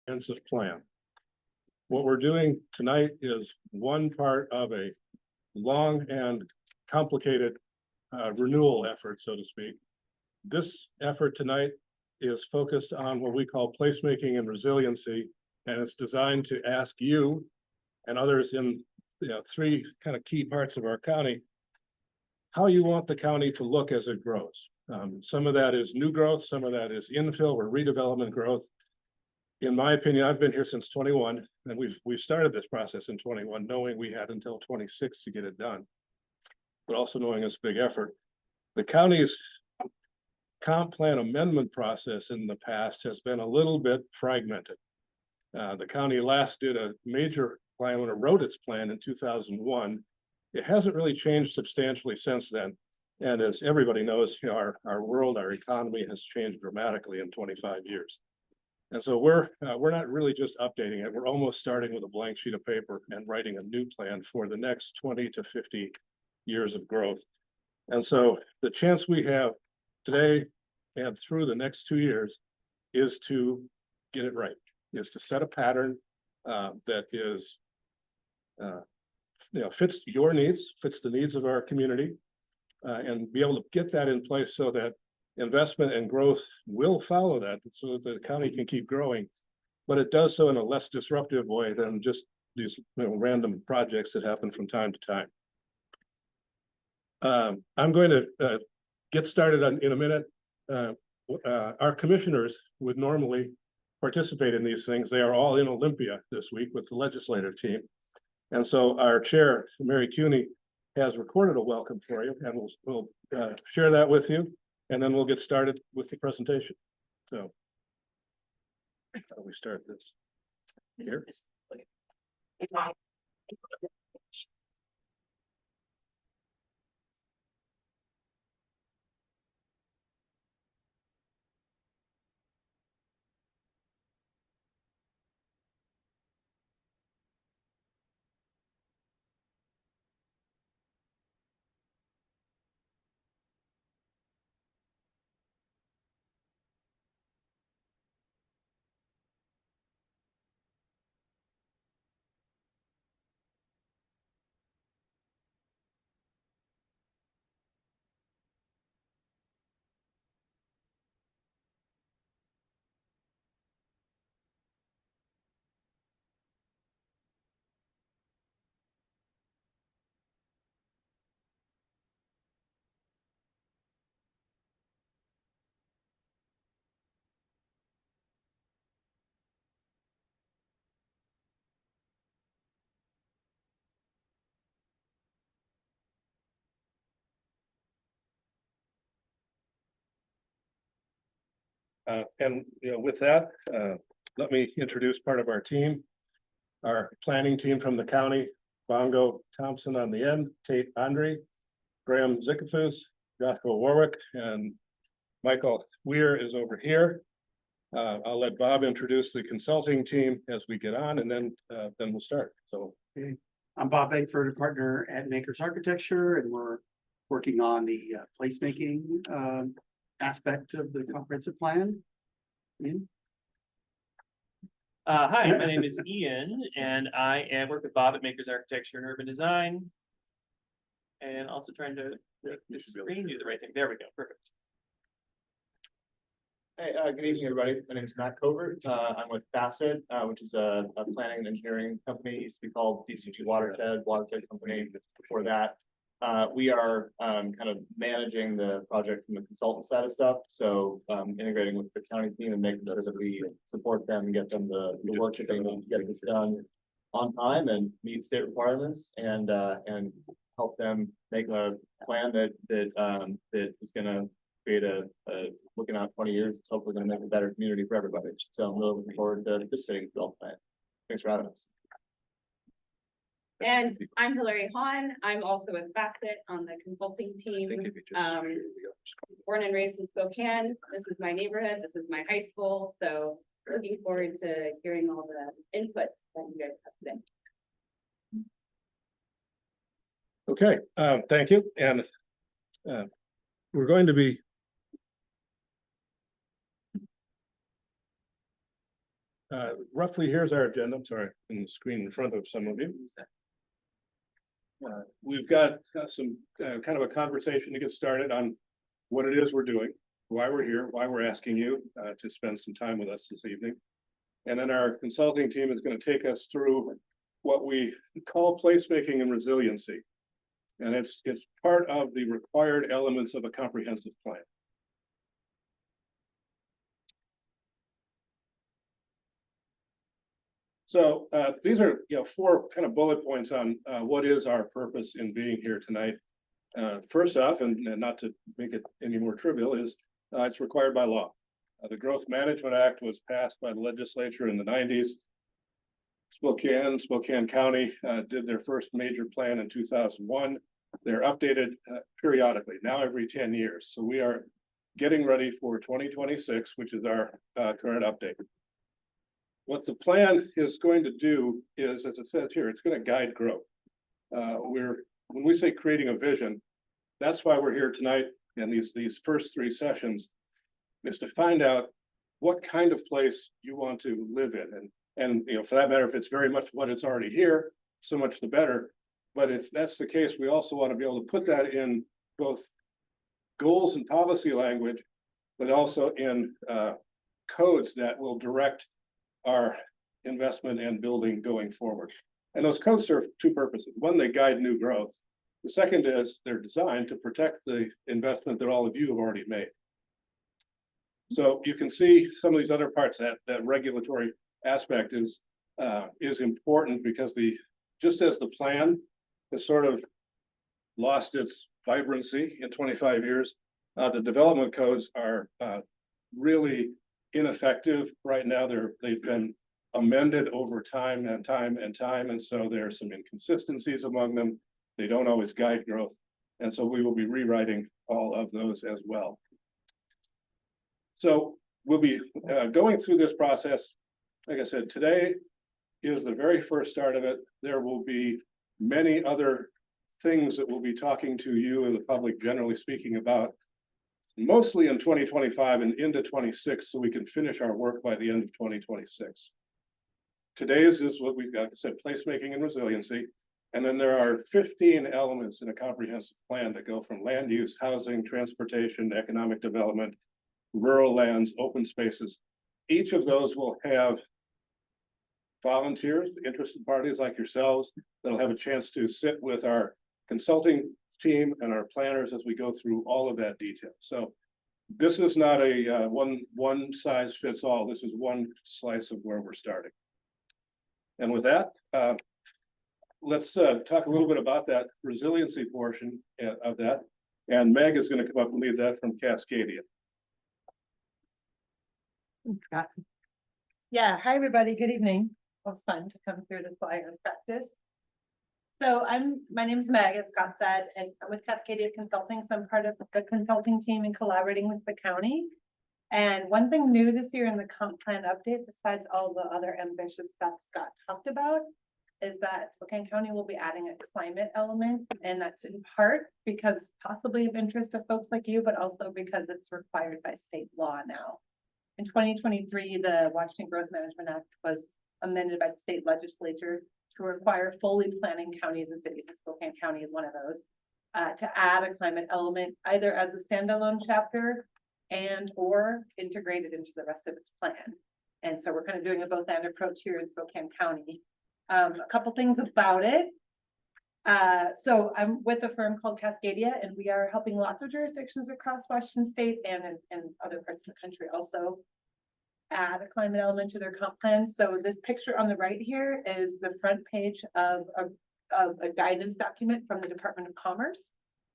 comprehensive plan. What we're doing tonight is one part of a long and complicated renewal effort, so to speak. This effort tonight is focused on what we call placemaking and resiliency, and it's designed to ask you and others in three kind of key parts of our county how you want the county to look as it grows. Some of that is new growth, some of that is infill or redevelopment growth. In my opinion, I've been here since 21, and we've started this process in 21, knowing we had until 26 to get it done, but also knowing it's a big effort. The county's comp plan amendment process in the past has been a little bit fragmented. The county last did a major plan when it wrote its plan in 2001. It hasn't really changed substantially since then. And as everybody knows, our world, our economy has changed dramatically in 25 years. And so we're not really just updating it. We're almost starting with a blank sheet of paper and writing a new plan for the next 20 to 50 years of growth. And so the chance we have today and through the next 2 years is to get it right, is to set a pattern that is, fits your needs, fits the needs of our community, and be able to get that in place so that investment and growth will follow that, so that the county can keep growing, but it does so in a less disruptive way than just these random projects that happen from time to time. I'm going to get started in a minute. Our commissioners would normally participate in these things. They are all in Olympia this week with the legislative team. And so our chair, Mary Cuney, has recorded a welcome for you, and we'll share that with you, and then we'll get started with the presentation. So how do we start this? Here. And with that, let me introduce part of our team, our planning team from the county. Bongo Thompson on the end, Tate Andre, Graham Zickafus, Joshua Warwick, and Michael Weir is over here. I'll let Bob introduce the consulting team as we get on, and then we'll start. So okay. I'm Bob Eggford, a partner at Makers Architecture, and we're working on the placemaking aspect of the comprehensive plan. Ian? Hi, my name is Ian, and I work with Bob at Makers Architecture and Urban Design, and also trying to make this screen do the right thing. There we go, perfect. Hey, good evening, everybody. My name is Matt Covert. I'm with Facet, which is a planning and engineering company. It used to be called DCG Watershed Company. Before that, we are kind of managing the project from the consultant side of stuff. So integrating with the county team and making sure that we support them and get them the work that they need to get this done on time and meet state requirements, and help them make a plan that is going to create a looking out 20 years. It's hopefully going to make a better community for everybody. So I'm really looking forward to participating in the plan. Thanks for having us. And I'm Hillary Hahn. I'm also with Facet on the consulting team. Born and raised in Spokane. This is my neighborhood. This is my high school. So looking forward to hearing all the input that you guys have today. okay, thank you. And we're going to be roughly, here's our agenda. I'm sorry, in the screen in front of some of you. We've got some kind of a conversation to get started on what it is we're doing, why we're here, why we're asking you to spend some time with us this evening. And then our consulting team is going to take us through what we call placemaking and resiliency. And it's part of the required elements of a comprehensive plan. So these are, four kind of bullet points on what is our purpose in being here tonight. First off, and not to make it any more trivial, is it's required by law. The Growth Management Act was passed by the legislature in the 90s. Spokane County did their first major plan in 2001. They're updated periodically, now every 10 years. So we are getting ready for 2026, which is our current update. What the plan is going to do is, as it says here, it's going to guide growth. When we say creating a vision, that's why we're here tonight. And these first three sessions is to find out what kind of place you want to live in. And for that matter, if it's very much what it's already here, so much the better. But if that's the case, we also want to be able to put that in both goals and policy language, but also in codes that will direct our investment and building going forward. And those codes serve two purposes. One, they guide new growth. The second is they're designed to protect the investment that all of you have already made. So you can see some of these other parts, that regulatory aspect is important because just as the plan has sort of lost its vibrancy in 25 years, the development codes are really ineffective right now. They've been amended over time, and so there are some inconsistencies among them. They don't always guide growth, and so we will be rewriting all of those as well. So we'll be going through this process. Like I said, today is the very first start of it. There will be many other things that we'll be talking to you and the public, generally speaking, about, mostly in 2025 and into 26, so we can finish our work by the end of 2026. Today's is what we've got, like I said, placemaking and resiliency. And then there are 15 elements in a comprehensive plan that go from land use, housing, transportation, economic development, rural lands, open spaces. Each of those will have volunteers, interested parties like yourselves, that'll have a chance to sit with our consulting team and our planners as we go through all of that detail. So this is not a one size fits all. This is one slice of where we're starting. And with that, let's talk a little bit about that resiliency portion of that. And Meg is going to come up and lead that from Cascadia. Yeah, hi everybody, good evening. Well, it's fun to come through the flyer and practice. So my name is Meg, as Scott said, and I'm with Cascadia Consulting. So I'm part of the consulting team and collaborating with the county. And one thing new this year in the comp plan update, besides all the other ambitious stuff Scott talked about, is that Spokane County will be adding a climate element. And that's in part because possibly of interest to folks like you, but also because it's required by state law now. In 2023, the Washington Growth Management Act was amended by the state legislature to require fully planning counties and cities, and Spokane County is one of those, to add a climate element either as a standalone chapter and or integrated into the rest of its plan. And so we're kind of doing a both and approach here in Spokane County. A couple things about it. So I'm with a firm called Cascadia, and we are helping lots of jurisdictions across Washington state and in other parts of the country also add a climate element to their comp plan. So this picture on the right here is the front page of a guidance document from the Department of Commerce.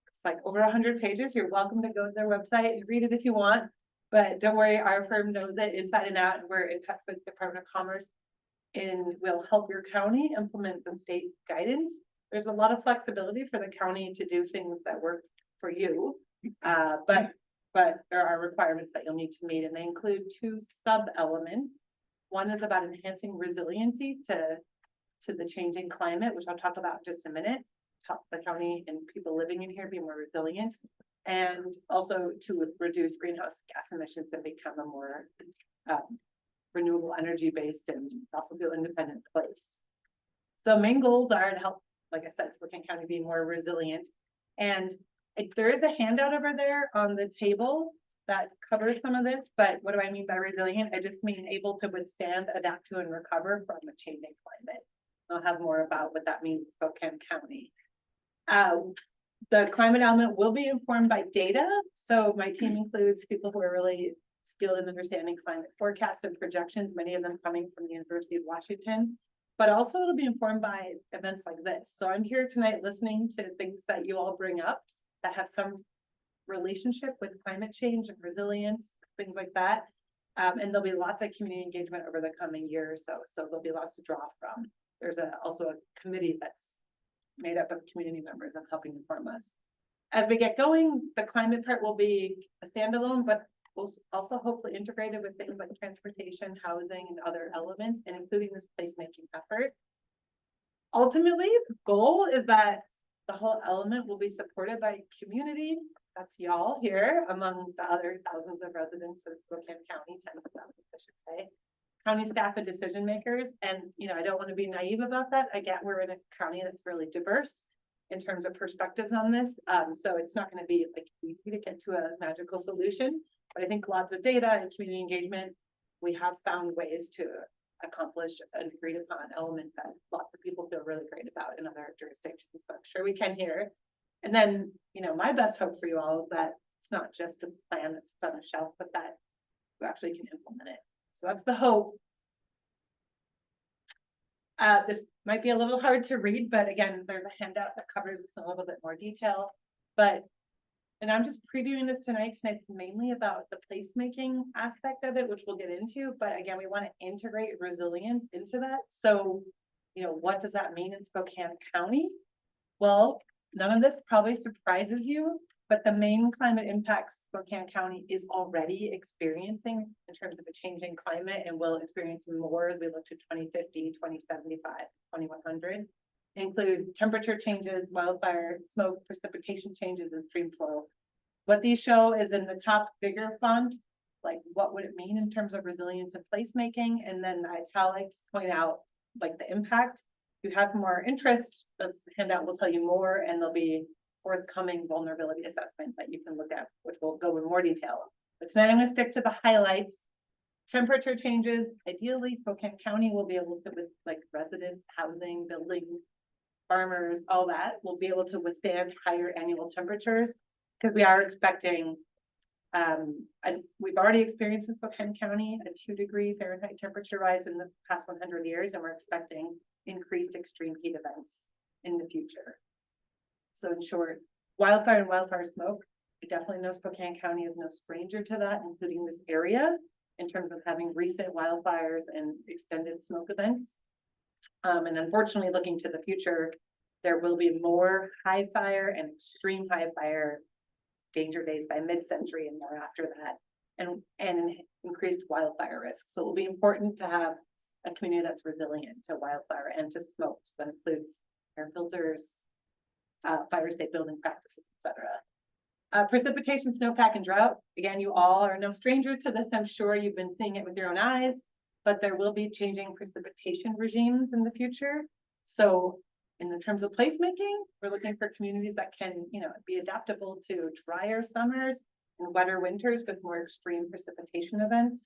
It's like over 100 pages. You're welcome to go to their website and read it if you want, but don't worry, our firm knows it inside and out, and we're in touch with the Department of Commerce and we'll help your county implement the state guidance. There's a lot of flexibility for the county to do things that work for you, but there are requirements that you'll need to meet, and they include two sub-elements. One is about enhancing resiliency to the changing climate, which I'll talk about in just a minute, help the county and people living in here be more resilient, and also to reduce greenhouse gas emissions and become a more renewable energy based and fossil fuel independent place. So main goals are to help, like I said, Spokane County be more resilient. And there is a handout over there on the table that covers some of this, but what do I mean by resilient? I just mean able to withstand, adapt to, and recover from a changing climate. I'll have more about what that means in Spokane County. The climate element will be informed by data. So my team includes people who are really skilled in understanding climate forecasts and projections, many of them coming from the University of Washington. But also it'll be informed by events like this. So I'm here tonight listening to things that you all bring up that have some relationship with climate change and resilience, things like that. And there'll be lots of community engagement over the coming year or so. So there'll be lots to draw from. There's also a committee that's made up of community members that's helping inform us. As we get going, the climate part will be a standalone, but will also hopefully integrated with things like transportation, housing, and other elements, and including this placemaking effort. Ultimately, the goal is that the whole element will be supported by community. That's y'all here, among the other thousands of residents of Spokane County, tens of thousands, I should say. County staff and decision makers. And, you know, I don't want to be naive about that. I get we're in a county that's really diverse in terms of perspectives on this. So it's not going to be like easy to get to a magical solution, but I think lots of data and community engagement, we have found ways to accomplish an agreed upon element that lots of people feel really great about in other jurisdictions. So I'm sure we can here. And then, you know, my best hope for you all is that it's not just a plan that's on a shelf, but that we actually can implement it. So that's the hope. This might be a little hard to read, but again, there's a handout that covers this in a little bit more detail. And I'm just previewing this tonight. Tonight's mainly about the placemaking aspect of it, which we'll get into. But again, we want to integrate resilience into that. So, you know, what does that mean in Spokane County? Well, none of this probably surprises you, but the main climate impacts Spokane County is already experiencing in terms of a changing climate, and will experience more as we look to 2050, 2075, 2100. Include temperature changes, wildfire, smoke, precipitation changes, and stream flow. What these show is in the top bigger font, like what would it mean in terms of resilience and placemaking, and then the italics point out like the impact. If you have more interest, this handout will tell you more, and there'll be forthcoming vulnerability assessment that you can look at, which will go in more detail. But tonight I'm going to stick to the highlights. Temperature changes, ideally Spokane County will be able to, with like residents, housing, buildings, farmers, all that will be able to withstand higher annual temperatures, because we are expecting, we've already experienced in Spokane County a 2-degree Fahrenheit temperature rise in the past 100 years, and we're expecting increased extreme heat events in the future. So in short, wildfire and wildfire smoke, I definitely know Spokane County is no stranger to that, including this area, in terms of having recent wildfires and extended smoke events. And unfortunately, looking to the future, there will be more high fire and extreme high fire danger days by mid-century and more after that, and increased wildfire risk. So it will be important to have a community that's resilient to wildfire and to smoke. So that includes air filters, fire safe building practices, etc. Precipitation, snowpack, and drought. Again, you all are no strangers to this. I'm sure you've been seeing it with your own eyes, but there will be changing precipitation regimes in the future. So in the terms of placemaking, we're looking for communities that can, you know, be adaptable to drier summers and wetter winters with more extreme precipitation events.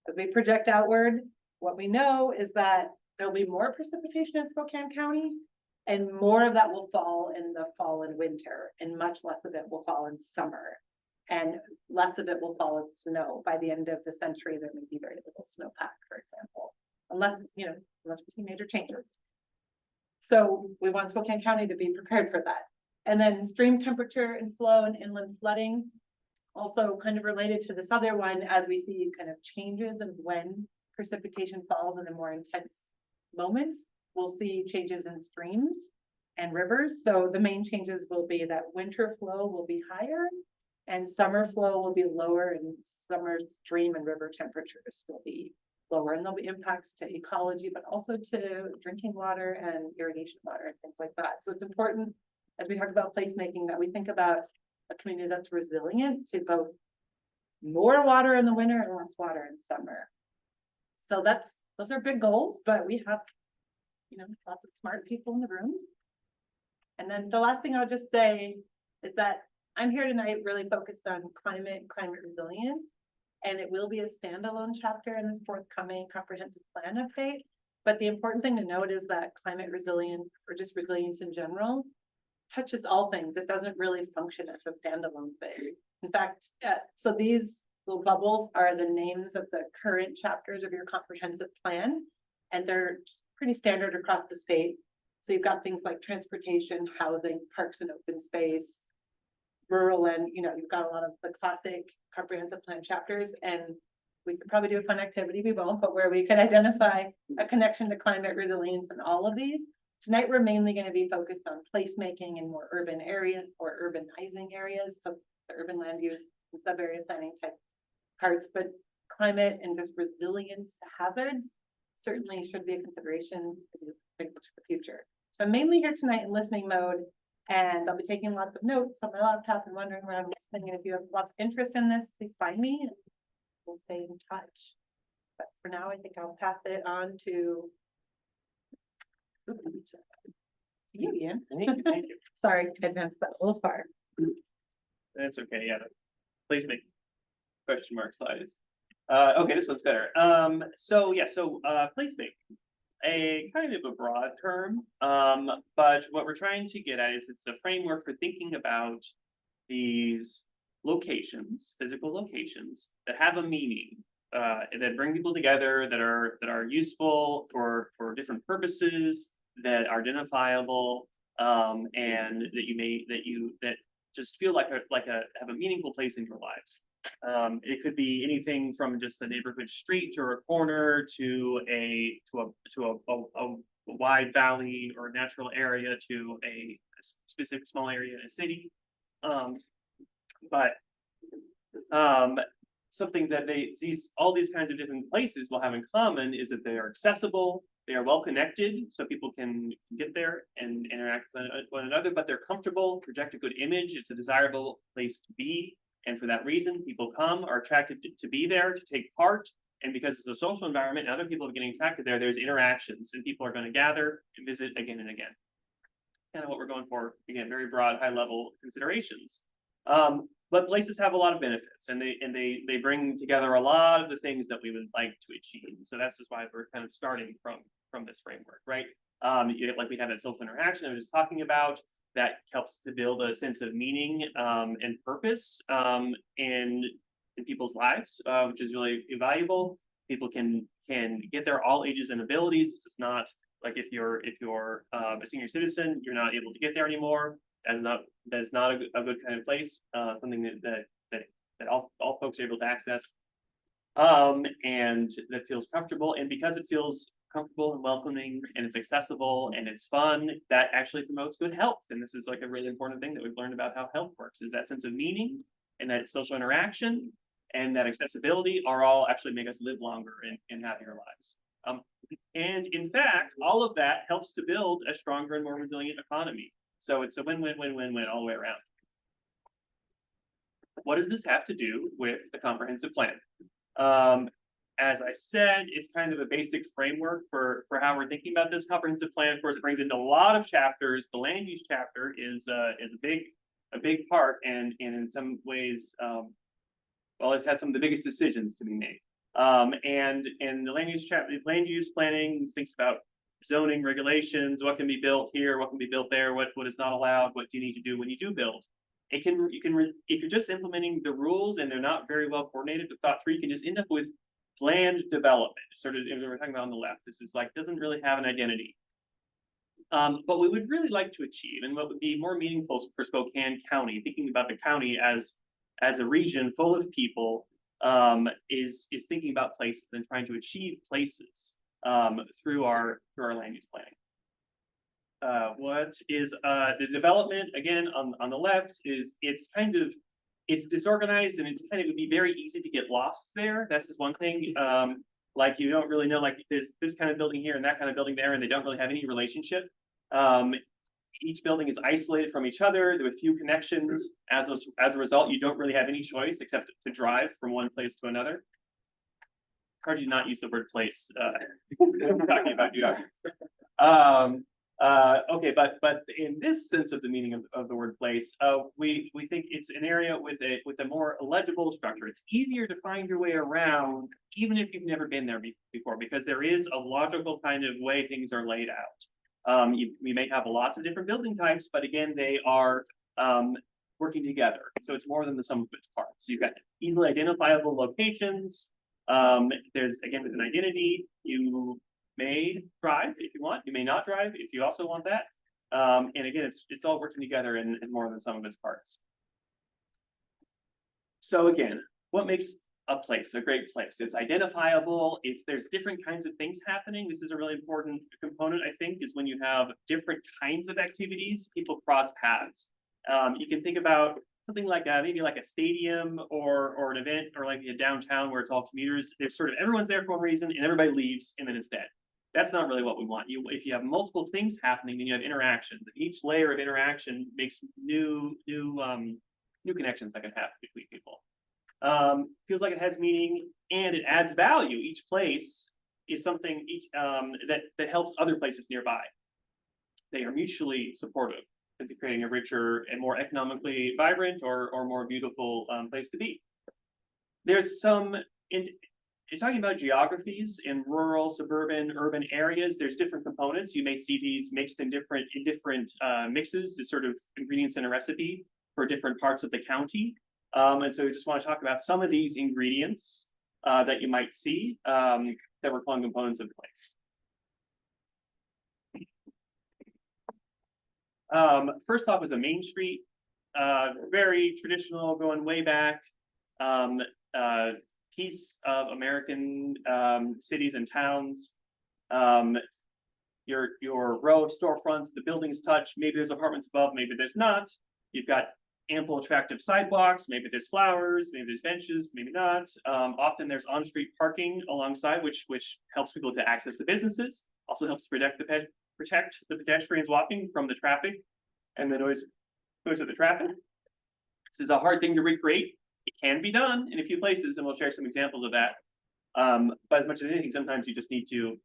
As we project outward, what we know is that there'll be more precipitation in Spokane County, and more of that will fall in the fall and winter, and much less of it will fall in summer, and less of it will fall as snow. By the end of the century, there may be very little snowpack, for example, unless we see major changes. So we want Spokane County to be prepared for that. And then stream temperature and flow and inland flooding, also kind of related to this other one, as we see kind of changes in when precipitation falls in a more intense moments, we'll see changes in streams and rivers. So the main changes will be that winter flow will be higher and summer flow will be lower, and summer stream and river temperatures will be lower, and there'll be impacts to ecology, but also to drinking water and irrigation water and things like that. So it's important, as we talk about placemaking, that we think about a community that's resilient to both more water in the winter and less water in summer. So those are big goals, but we have, you know, lots of smart people in the room. And then the last thing I'll just say is that I'm here tonight really focused on climate resilience. And it will be a standalone chapter in this forthcoming comprehensive plan update. But the important thing to note is that climate resilience, or just resilience in general, touches all things. It doesn't really function as a standalone thing. In fact, so these little bubbles are the names of the current chapters of your comprehensive plan, and they're pretty standard across the state. So you've got things like transportation, housing, parks and open space, rural, and you know, you've got a lot of the classic comprehensive plan chapters, and we could probably do a fun activity, we won't, but where we could identify a connection to climate resilience in all of these. Tonight, we're mainly going to be focused on placemaking in more urban areas or urbanizing areas, so the urban land use and sub-area planning type parts, but climate and just resilience to hazards certainly should be a consideration as you think to the future. So I'm mainly here tonight in listening mode, and I'll be taking lots of notes on my laptop and wondering where I'm listening. And if you have lots of interest in this, please find me and we'll stay in touch. But for now, I think I'll pass it on to you, Ian. Thank you. Sorry, I advanced that a little far. That's okay, yeah. Please make question mark slides. Okay, this one's better. So placemaking, a kind of a broad term, but what we're trying to get at is it's a framework for thinking about these locations, physical locations that have a meaning, that bring people together, that are useful for different purposes, that are identifiable, and that just feel like have a meaningful place in your lives. It could be anything from just a neighborhood street or a corner to a wide valley or natural area to a specific small area in a city. Something that all these kinds of different places will have in common is that they are accessible, they are well connected, so people can get there and interact with one another, but they're comfortable, project a good image, it's a desirable place to be. And for that reason, people are attracted to be there, to take part. And because it's a social environment and other people are getting attracted there's interactions and people are going to gather and visit again and again. Kind of what we're going for, again, very broad, high level considerations. But places have a lot of benefits and they bring together a lot of the things that we would like to achieve. So that's just why we're kind of starting from this framework, right? Like we have that social interaction I was just talking about. That helps to build a sense of meaning and purpose in people's lives, which is really valuable. People can get there all ages and abilities. It's not like if you're a senior citizen, you're not able to get there anymore. That is not a good kind of place. Something that all folks are able to access, and that feels comfortable. And because it feels comfortable and welcoming and it's accessible and it's fun, that actually promotes good health. And this is like a really important thing that we've learned about how health works, is that sense of meaning and that social interaction and that accessibility are all actually make us live longer and happier lives. And in fact, all of that helps to build a stronger and more resilient economy. So it's a win-win-win-win-win all the way around. What does this have to do with the comprehensive plan? As I said, it's kind of a basic framework for how we're thinking about this comprehensive plan. Of course, it brings into a lot of chapters. The land use chapter is a big part, and in some ways, it has some of the biggest decisions to be made. And the land use planning thinks about zoning regulations, what can be built here, what can be built there, what is not allowed, what do you need to do when you do build. If you're just implementing the rules and they're not very well coordinated or thought through, you can just end up with planned development. Sort of, we're talking about on the left, this is like, doesn't really have an identity. But we would really like to achieve, and what would be more meaningful for Spokane County, thinking about the county as a region full of people, is thinking about places and trying to achieve places through our land use planning. What is the development, again, on the left, is it's disorganized and it would be very easy to get lost there. That's just one thing. Like you don't really know, like there's this kind of building here and that kind of building there, and they don't really have any relationship. Each building is isolated from each other with few connections. As a result, you don't really have any choice except to drive from one place to another. hard to not use the word place, when we're talking about new documents. Okay, but in this sense of the meaning of the word place, we think it's an area with a more legible structure. It's easier to find your way around, even if you've never been there before, because there is a logical kind of way things are laid out. We may have lots of different building types, but again, they are working together. So it's more than the sum of its parts. You've got easily identifiable locations. There's, again, with an identity, you may drive if you want, you may not drive if you also want that. And again, it's all working together in more than some of its parts. So again, what makes a place a great place? It's identifiable, there's different kinds of things happening. This is a really important component, I think, is when you have different kinds of activities, people cross paths. You can think about something like maybe like a stadium or an event, or like a downtown where it's all commuters. There's sort of everyone's there for one reason and everybody leaves and then it's dead. That's not really what we want. If you have multiple things happening, then you have interactions. Each layer of interaction makes new connections that can happen between people. Feels like it has meaning and it adds value. Each place is something that helps other places nearby. They are mutually supportive into creating a richer and more economically vibrant or more beautiful place to be. There's some you're talking about geographies in rural, suburban, urban areas. There's different components. You may see these mixed in different mixes, to sort of ingredients in a recipe for different parts of the county. And so we just want to talk about some of these ingredients that you might see that we're calling components of place. First off is a main street, very traditional, going way back. Piece of American cities and towns. Your row of storefronts, the buildings touch, maybe there's apartments above, maybe there's not. You've got ample attractive sidewalks, maybe there's flowers, maybe there's benches, maybe not. Often there's on-street parking alongside, which helps people to access the businesses, also helps protect the pedestrians walking from the traffic and the noise of the traffic. This is a hard thing to recreate. It can be done in a few places, and we'll share some examples of that. But as much as anything, sometimes you just need to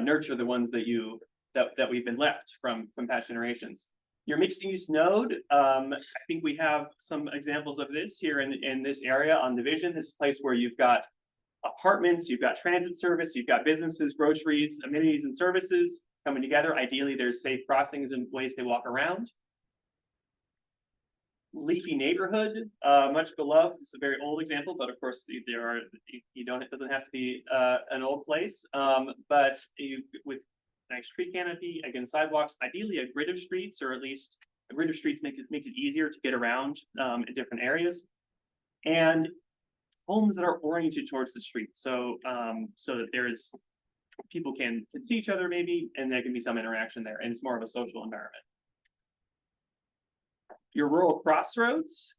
nurture the ones that we've been left from past generations. Your mixed use node, I think we have some examples of this here in this area on Division. This is a place where you've got apartments, you've got transit service, you've got businesses, groceries, amenities, and services coming together. Ideally, there's safe crossings and ways to walk around. Leafy neighborhood, much beloved. This is a very old example, but of course it doesn't have to be an old place. But with nice tree canopy, again, sidewalks, ideally a grid of streets, or at least a grid of streets makes it easier to get around in different areas. And homes that are oriented towards the street, so that people can see each other maybe, and there can be some interaction there, and it's more of a social environment. Your rural crossroads,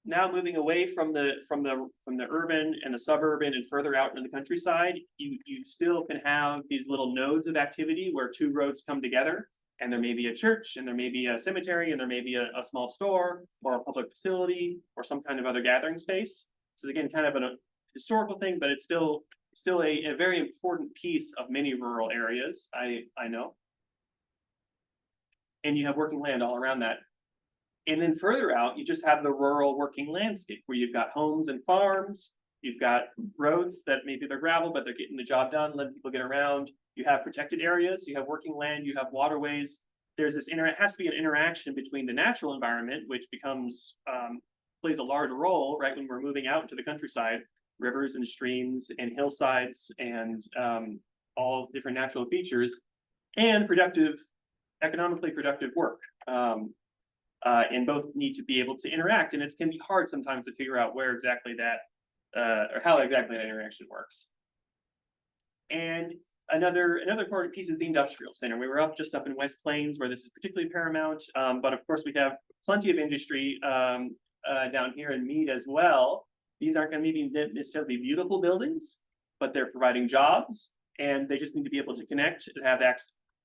now moving away from the urban and the suburban and further out in the countryside, you still can have these little nodes of activity where two roads come together, and there may be a church, and there may be a cemetery, and there may be a small store or a public facility or some kind of other gathering space. So again, kind of a historical thing, but it's still a very important piece of many rural areas, I know. And you have working land all around that. And then further out, you just have the rural working landscape where you've got homes and farms, you've got roads that maybe they're gravel, but they're getting the job done, letting people get around. You have protected areas, you have working land, you have waterways. There's this has to be an interaction between the natural environment, which plays a large role, right, when we're moving out into the countryside, rivers and streams and hillsides and all different natural features, and economically productive work. And both need to be able to interact, and it can be hard sometimes to figure out where exactly or how exactly that interaction works. And another important piece is the industrial center. We were just up in West Plains, where this is particularly paramount, but of course we have plenty of industry down here in Mead as well. These aren't going to necessarily be beautiful buildings, but they're providing jobs, and they just need to be able to connect and have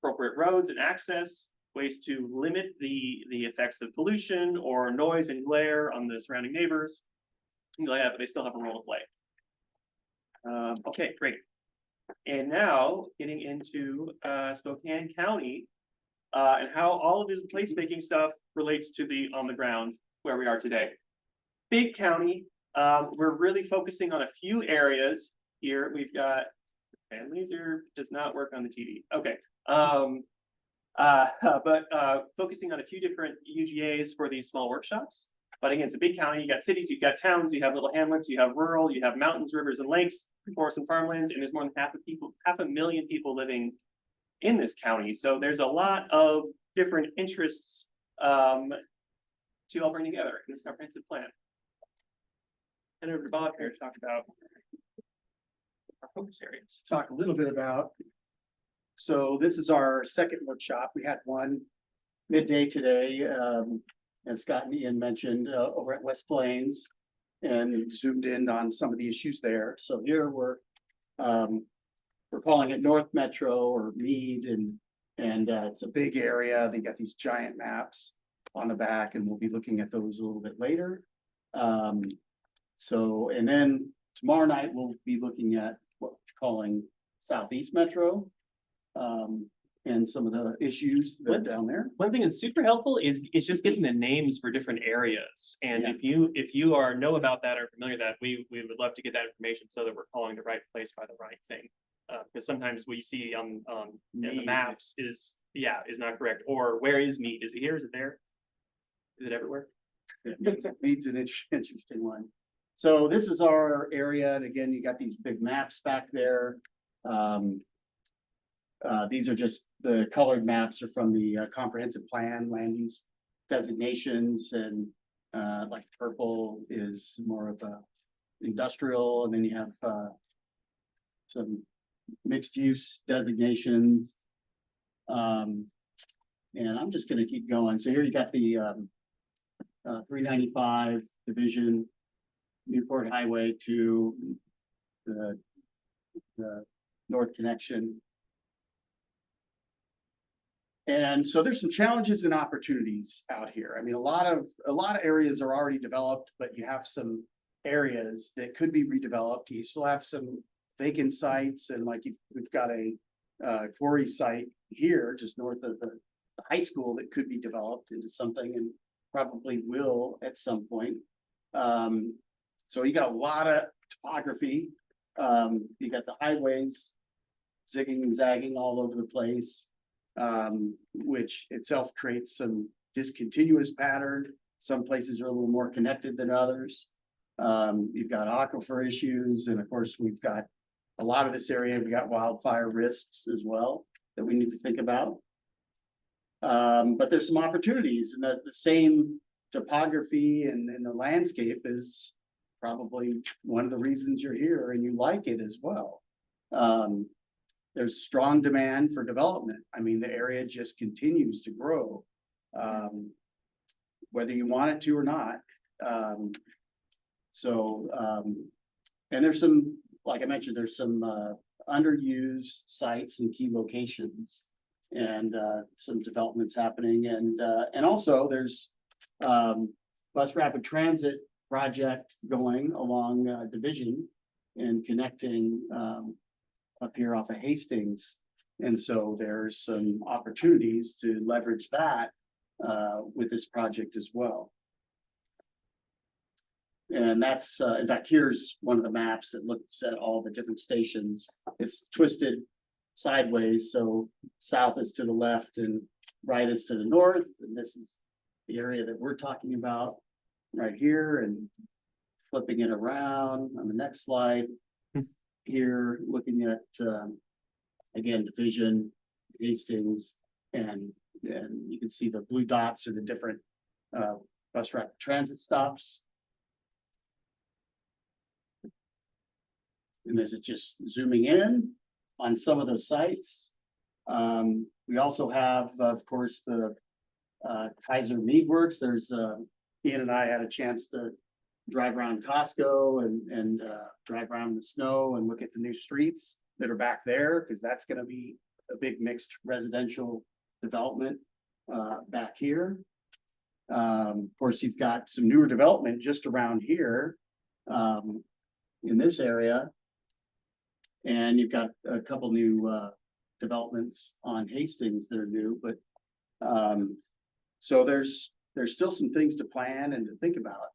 appropriate roads and access, ways to limit the effects of pollution or noise and glare on the surrounding neighbors. But they still have a role to play. Okay, great. And now getting into Spokane County. And how all of this placemaking stuff relates to the on the ground where we are today. Big county, we're really focusing on a few areas here. We've got laser does not work on the TV. Okay. But focusing on a few different UGAs for these small workshops. But again, it's a big county. You got cities, you've got towns, you have little hamlets, you have rural, you have mountains, rivers, and lakes, forests and farmlands, and there's more than 500,000 people living in this county. So there's a lot of different interests to all bring together in this comprehensive plan. And over to Bob here to talk about our focus areas. Talk a little bit about. So this is our second workshop. We had one midday today, as Scott and Ian mentioned, over at West Plains, and zoomed in on some of the issues there. So here we're calling it North Metro or Mead, and it's a big area. They got these giant maps on the back, and we'll be looking at those a little bit later. So, and then tomorrow night we'll be looking at what we're calling Southeast Metro, and some of the issues that are down there. One thing that's super helpful is just getting the names for different areas. And Yeah. if you know about that or familiar with that, we would love to get that information so that we're calling the right place by the right thing. Because sometimes what you see on the Mead. maps is not correct. Or where is Mead? Is it here? Is it there? Is it everywhere? Mead's an interesting one. So this is our area, and again, you got these big maps back there. These are just the colored maps are from the comprehensive plan, land use designations, and like purple is more of a industrial, and then you have some mixed use designations. And I'm just gonna keep going. So here you got the 395 division, Newport Highway to the North Connection. And so there's some challenges and opportunities out here. I mean, a lot of areas are already developed, but you have some areas that could be redeveloped. You still have some vacant sites, and like we've got a quarry site here just north of the high school that could be developed into something, and probably will at some point. So you got a lot of topography. You got the highways zigging and zagging all over the place, which itself creates some discontinuous pattern. Some places are a little more connected than others. You've got aquifer issues, and of course, we've got a lot of this area. We got wildfire risks as well that we need to think about. But there's some opportunities, and the same topography and the landscape is probably one of the reasons you're here and you like it as well. There's strong demand for development. I mean, the area just continues to grow, whether you want it to or not. And there's some, like I mentioned, there's some underused sites and key locations, and some developments happening. And also there's bus rapid transit project going along Division and connecting up here off of Hastings. And so there's some opportunities to leverage that with this project as well. And that's, in fact, here's one of the maps that looks at all the different stations. It's twisted sideways, so south is to the left and right is to the north. And this is the area that we're talking about right here, and flipping it around on the next slide. Here, looking at, again, Division, Hastings, and you can see the blue dots are the different bus rapid transit stops. And this is just zooming in on some of those sites. We also have, of course, the Kaiser Mead Works. There's Ian and I had a chance to drive around Costco and drive around in the snow and look at the new streets that are back there, because that's going to be a big mixed residential development back here. Of course, you've got some newer development just around here in this area. And you've got a couple new developments on Hastings that are new, but so there's still some things to plan and to think about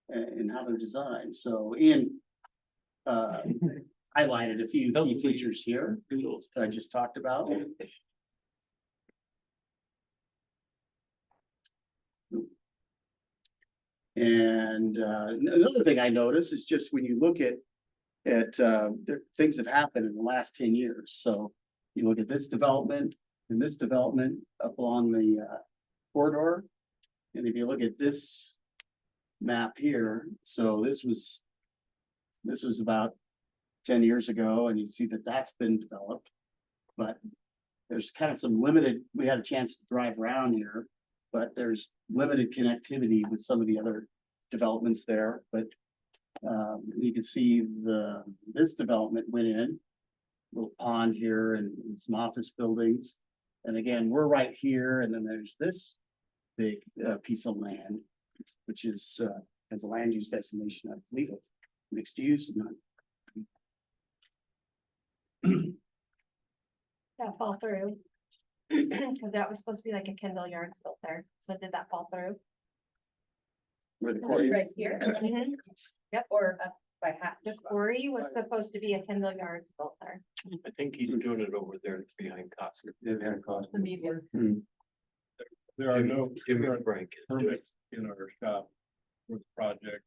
and how they're designed. So Ian highlighted a few key features here that I just talked about. And another thing I noticed is just when you look at things have happened in the last 10 years. So you look at this development and this development up along the corridor. And if you look at this map here, so this was about 10 years ago, and you see that that's been developed. But there's kind of some limited, we had a chance to drive around here, but there's limited connectivity with some of the other developments there. But you can see this development went in, little pond here and some office buildings. And again, we're right here, and then there's this big piece of land, which is as a land use destination, I believe it, mixed use. That fall through. Cause that was supposed to be like a Kendall Yards built there, so did that fall through? Where the quarry is. Right here. Yep. Or up by half. The quarry was supposed to be a Kendall Yards built there. I think he's doing it over there, it's behind Costco. Behind Costco. The Mead was. There are no Give me a current break. permits in our shop for the project.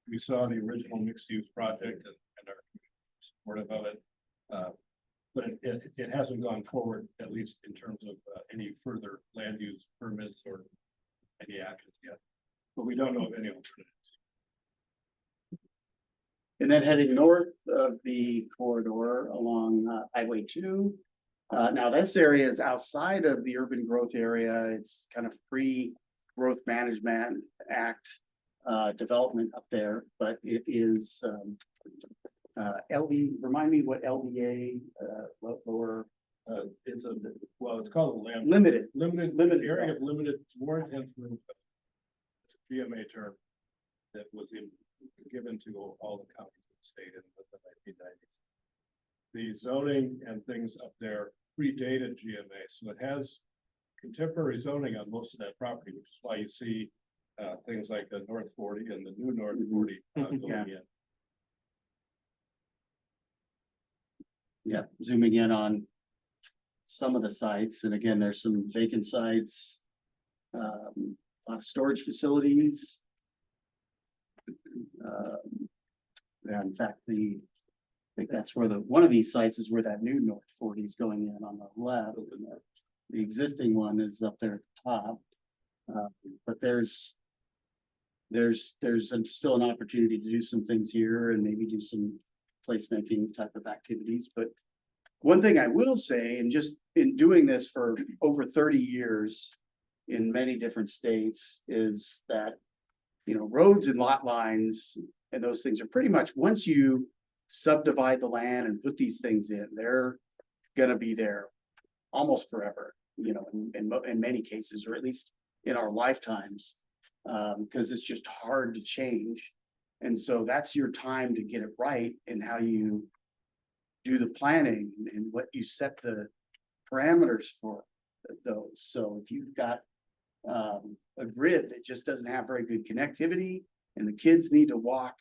We saw the original mixed use project and are supportive of it. But it hasn't gone forward, at least in terms of any further land use permits or any actions yet. But we don't know of any alternatives. And then heading north of the corridor along Highway 2. Now this area is outside of the urban growth area. It's kind of free growth management act development up there, but it is remind me what LDA lower It's called a land. limited. Limited area of limited, more intense. It's a GMA term that was given to all the counties of the state in the 1990s. The zoning and things up there predated GMA, so it has contemporary zoning on most of that property, which is why you see things like the North 40 and the new North 40 going Yeah. in. Yeah, zooming in on some of the sites, and again, there's some vacant sites. A lot of storage facilities. Yeah, in fact, I think that's where one of these sites is where that new North 40 is going in on the left. And the existing one is up there at the top. But there's still an opportunity to do some things here and maybe do some placemaking type of activities. But one thing I will say, and just in doing this for over 30 years in many different states, is that, roads and lot lines and those things are pretty much, once you subdivide the land and put these things in, they're gonna be there almost forever, in many cases, or at least in our lifetimes, because it's just hard to change. And so that's your time to get it right and how you do the planning and what you set the parameters for those. So if you've got a grid that just doesn't have very good connectivity and the kids need to walk,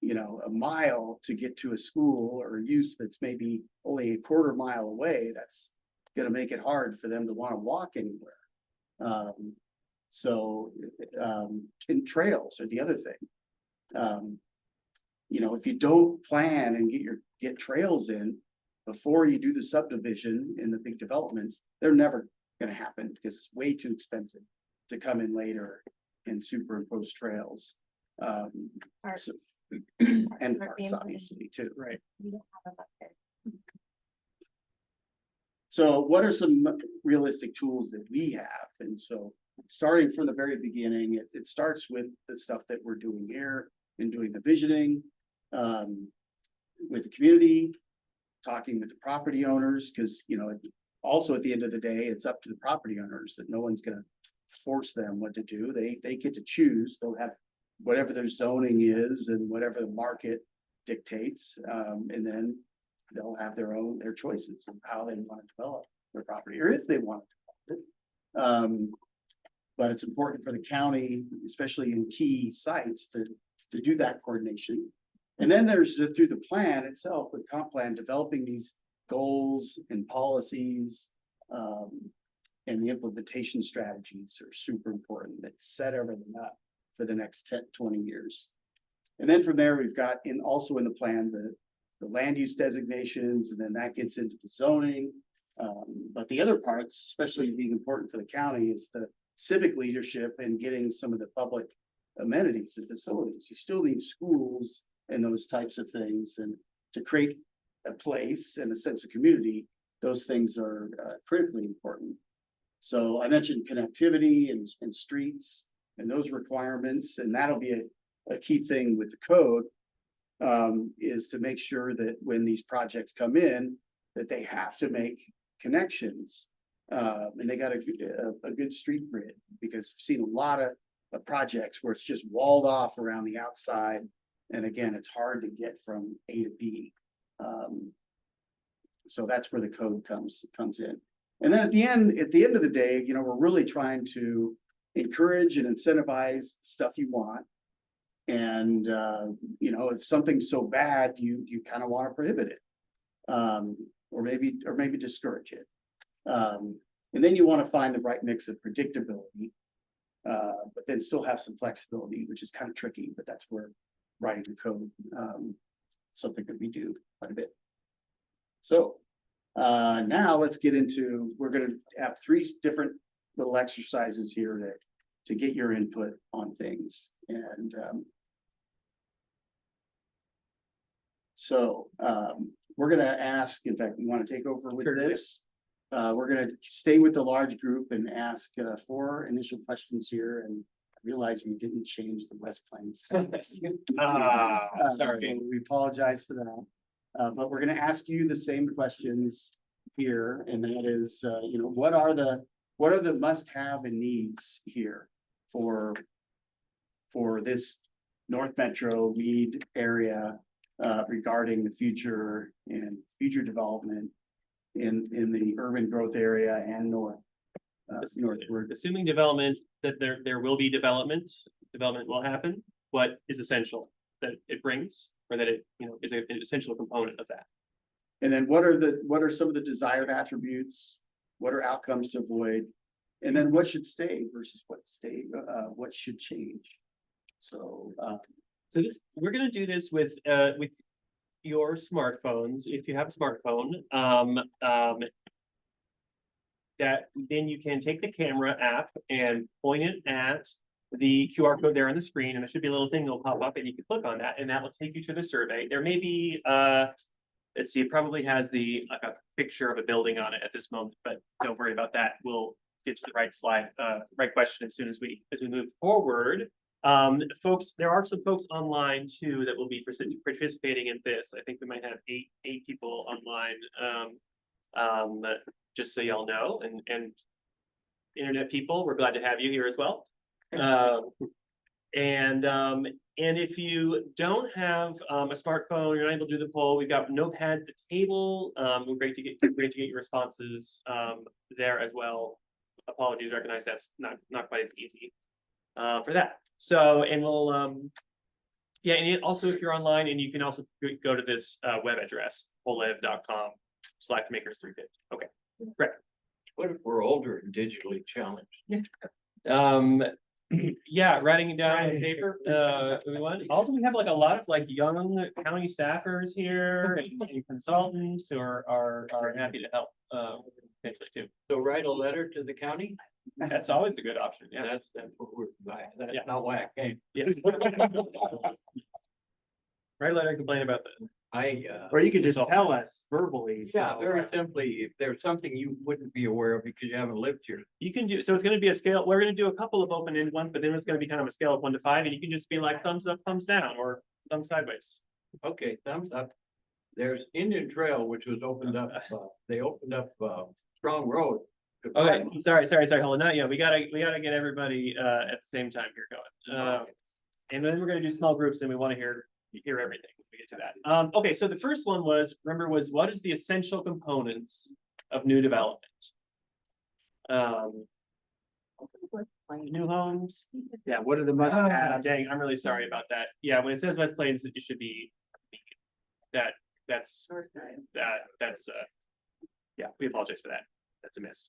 a mile to get to a school or use that's maybe only a quarter mile away, that's going to make it hard for them to want to walk anywhere. And trails are the other thing. If you don't plan and get trails in before you do the subdivision in the big developments, they're never going to happen because it's way too expensive to come in later and superimpose trails. Parks. And aren't parks, being obviously, too, right? We don't have them up there. So what are some realistic tools that we have? And so starting from the very beginning, it starts with the stuff that we're doing here and doing the visioning with the community, talking with the property owners, because, also at the end of the day, it's up to the property owners that no one's going to force them what to do. They get to choose. They'll have whatever their zoning is and whatever the market dictates. And then they'll have their choices of how they want to develop their property, or if they want to develop it. But it's important for the county, especially in key sites, to do that coordination. And then there's through the plan itself, the comp plan, developing these goals and policies. And the implementation strategies are super important that set everything up for the next 10, 20 years. And then from there, we've got also in the plan, the land use designations, and then that gets into the zoning. But the other parts, especially being important for the county, is the civic leadership and getting some of the public amenities and facilities. You still need schools and those types of things, and to create a place and a sense of community, those things are critically important. So I mentioned connectivity and streets and those requirements, and that'll be a key thing with the code, is to make sure that when these projects come in, that they have to make connections. And they got a good street grid, because I've seen a lot of projects where it's just walled off around the outside. And again, it's hard to get from A to B. So that's where the code comes in. And then at the end of the day, you know, we're really trying to encourage and incentivize stuff you want. And, you know, if something's so bad, you kind of want to prohibit it. Or maybe discourage it. And then you want to find the right mix of predictability, but then still have some flexibility, which is kind of tricky, but that's where writing the code, something that we do quite a bit. So now let's get into, we're going to have 3 different little exercises here to get your input on things. And so we're going to ask, in fact, we want to take over with this. We're going to stay with the large group and ask 4 initial questions here, and realize we didn't change the West Plains. Sorry. So we apologize for that. But we're going to ask you the same questions here, and that is, you know, what are the must-have and needs here for this North Metro Mead area regarding the future and future development in the urban growth area and northward. Assuming development, that there will be development will happen. What is essential that it brings, or that it, you know, is an essential component of that. And then what are some of the desired attributes? What are outcomes to avoid? And then what should stay versus what should change? So we're gonna do this with your smartphones, if you have a smartphone. That then you can take the camera app and point it at the QR code there on the screen, and there should be a little thing that'll pop up, and you can click on that, and that will take you to the survey. There may be let's see, it probably has like a picture of a building on it at this moment, but don't worry about that. We'll get to the right slide, right question as soon as we move forward. Folks, there are some folks online too that will be participating in this. I think we might have eight people online. Just so y'all know, and internet people, we're glad to have you here as well. And if you don't have a smartphone, you're not able to do the poll, we've got Notepad at the table. We're great to get your responses there as well. Apologies, recognize that's not quite as easy for that. So, and we'll yeah, and also if you're online, and you can also go to this web address, polliv.com/makers350. Okay, great. What if we're older and digitally challenged? Yeah, writing it down on paper. Also, we have like a lot of like young county staffers here and consultants who are happy to help potentially too. So write a letter to the county? That's always a good option. Yeah. That's what we're buying. That's Yeah. not whack. Hey, Yeah. Write a letter and complain about that. Or you could just So- tell us verbally. Yeah, so- very simply, if there's something you wouldn't be aware of because you haven't lived here. You can do, so it's gonna be a scale, we're gonna do a couple of open-ended ones, but then it's gonna be kind of a scale of 1 to 5, and you can just be like thumbs up, thumbs down, or thumbs sideways. Okay, thumbs up. There's Indian Trail, which was opened up, they opened up Strong Road. Okay, sorry, hold on, not yet, we gotta get everybody at the same time here going. And then we're gonna do small groups, and we wanna hear you hear everything when we get to that. Okay, so the first one was, remember, was what is the essential components of new development? New homes. Yeah, what are the must haves? Dang, I'm really sorry about that. Yeah, when it says West Plains, it should be that's yeah, we apologize for that. That's a miss.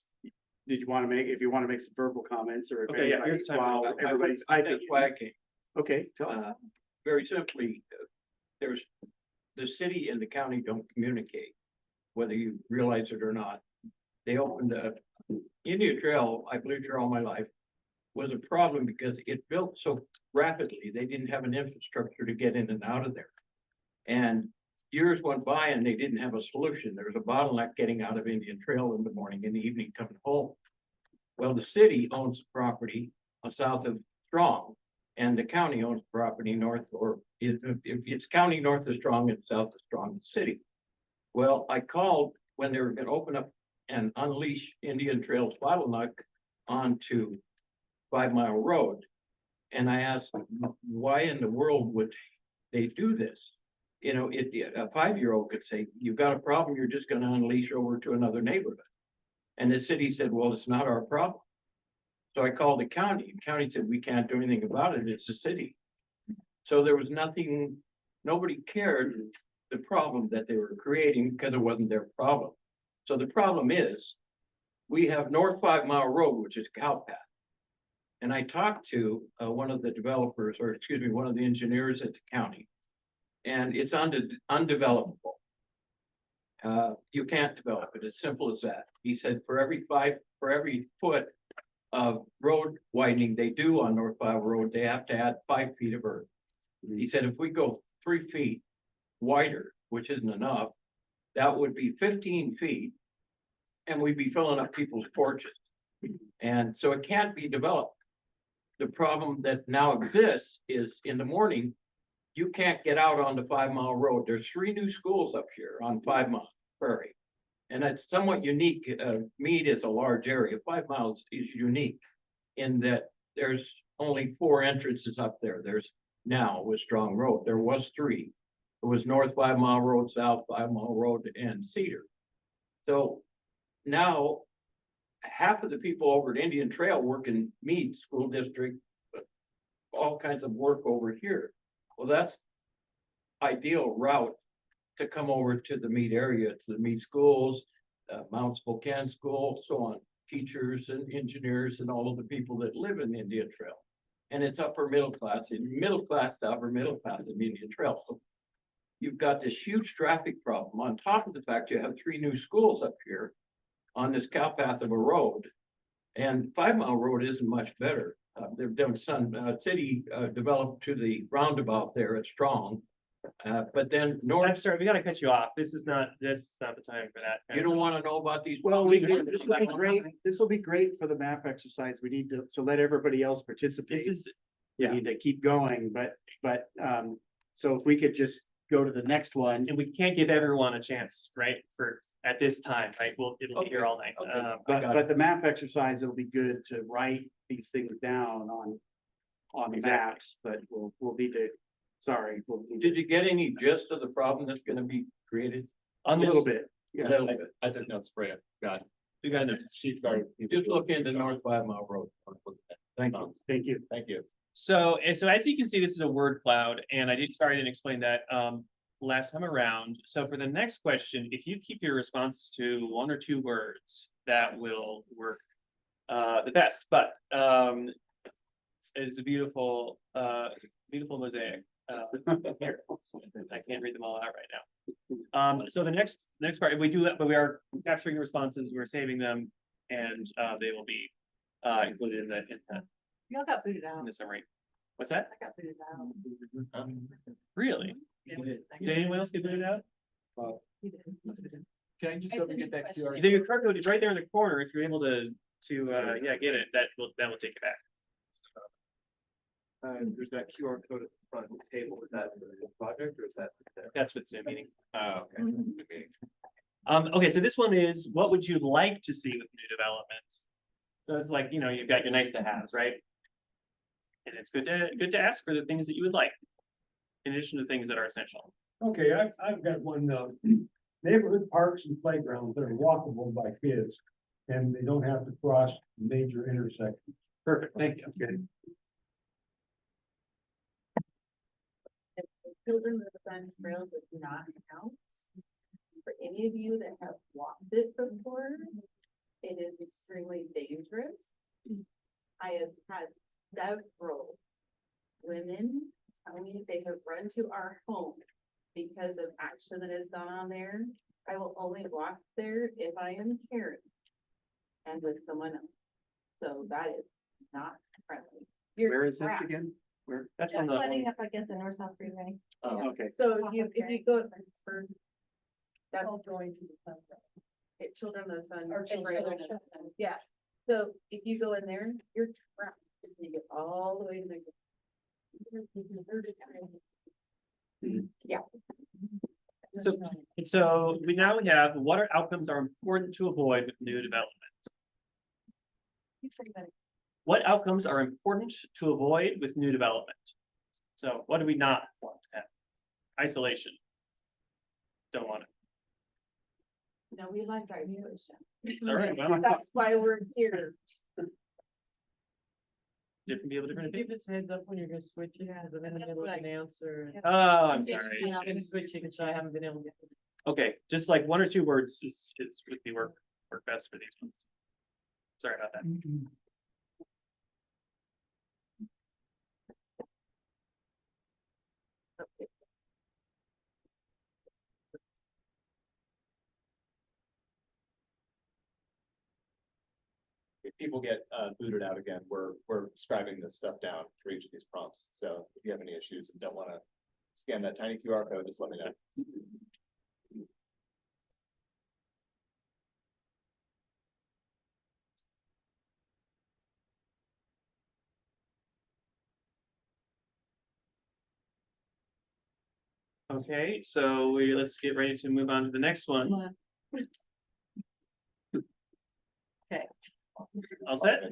Did you want to make, if you want to make some verbal comments or if Okay, yeah, anybody- here's time. while everybody's That's typing. why I came. Okay, tell us. Very simply, there's, the city and the county don't communicate, whether you realize it or not. They opened a Indian Trail, I've lived here all my life, was a problem because it built so rapidly, they didn't have an infrastructure to get in and out of there. And years went by and they didn't have a solution. There was a bottleneck getting out of Indian Trail in the morning, in the evening coming home. Well, the city owns the property south of Strong, and the county owns property north, or if it's county north of Strong and south of Strong, the city. Well, I called when they were gonna open up and unleash Indian Trail's bottleneck onto 5 Mile Road. And I asked them, why in the world would they do this? You know, a 5-year-old could say, you've got a problem, you're just gonna unleash over to another neighborhood. And the city said, well, it's not our problem. So I called the county, and county said, we can't do anything about it, it's the city. So there was nothing, nobody cared the problem that they were creating because it wasn't their problem. So the problem is, we have North 5 Mile Road, which is cow path. And I talked to one of the developers, or excuse me, one of the engineers at the county. And it's undevelopable. You can't develop it, as simple as that. He said for every foot of road widening they do on North 5 Road, they have to add 5 feet of earth. He said if we go 3 feet wider, which isn't enough, that would be 15 feet. And we'd be filling up people's porches. And so it can't be developed. The problem that now exists is in the morning, you can't get out on the 5 Mile Road. There's 3 new schools up here on 5 Mile Prairie. And it's somewhat unique. Mead is a large area. 5 miles is unique in that there's only 4 entrances up there. There's now with Strong Road. There was 3. It was North 5 Mile Road, South 5 Mile Road, and Cedar. So now half of the people over at Indian Trail work in Mead School District, but all kinds of work over here. Well, that's ideal route to come over to the Mead area, to the Mead schools, Mount Spokane School, so on, teachers and engineers and all of the people that live in the Indian Trail. And it's upper middle class, and middle class to upper middle class in the Indian Trail. So you've got this huge traffic problem on top of the fact you have 3 new schools up here on this cow path of a road. And 5 Mile Road isn't much better. They've done some city developed to the roundabout there at Strong. But then I'm north, sorry, we gotta cut you off. This is not the time for that. you don't want to know about these. Well, this will be Well, great. This will be great for the map exercise. We need to let everybody else participate. This is, We yeah. need to keep going, so if we could just go to the next one. and we can't give everyone a chance, right, for, at this time, right? It'll be here Okay. all night. Okay. But the map exercise, it'll be good to write these things down on the Exactly. maps, but we'll need to, sorry. We'll need to- Did you get any gist of the problem that's gonna be created? A On this, little bit, yeah. Little bit. I think that's great. God. we got it. Just look into North 5 Mile Road. Thank you. Thank you. Thank you. So as you can see, this is a word cloud, and I didn't explain that last time around. So for the next question, if you keep your responses to 1 or 2 words, that will work the best. But it's a beautiful mosaic. Here, I can't read them all out right now. So the next part, we do that, but we are capturing responses, we're saving them, and they will be included in the Y'all got booted out. summary. What's that? I got booted out. Really? Yeah. Did anyone else get booted out? You did. Can I just go get that QR? Then your code is right there in the corner. If you're able to get it, that will take it back. There's that QR code at the front of the table. Is that the project or is that? That's what's in the meeting. Oh, okay. Okay, so this one is, what would you like to see with new development? So it's like, you've got your nice to haves, right? And it's good to ask for the things that you would like. in addition to things that are essential. Okay, I've got one, neighborhood parks and playgrounds that are walkable by kids. And they don't have to cross major intersections. Perfect, thank you. Children with Sun Trail does not count. For any of you that have walked it before, it is extremely dangerous. I have had several women tell me they have run to our home because of action that has gone on there. I will only walk there if I am carrying and with someone else. So that is not friendly. You're Where is this trapped. again? Where? That's Just on the, flooding up against the north south freeway. oh, okay. So if you go for, that's going to the sun. Children of the Sun. Or and Children Rail. of the Sun. Yeah, so if you go in there, you're trapped, you get all the way to the. Yeah. So we now have what are outcomes are important to avoid with new development? What outcomes are important to avoid with new development? So what do we not want to have? Isolation. Don't want it. No, we like isolation. All right, well, That's why we're here. different people, different Give opinions. us heads up when you're gonna switch it, because I'm in the That's middle of what an answer. Oh, I'm sorry. I'm gonna switch it, so I haven't been able to. Okay, just like 1 or 2 words is would be work best for these ones. Sorry about that. If people get booted out again, we're scribing this stuff down for each of these prompts. So if you have any issues and don't want to scan that tiny QR code, just let me know. Okay, so let's get ready to move on to the next one. Okay. All set?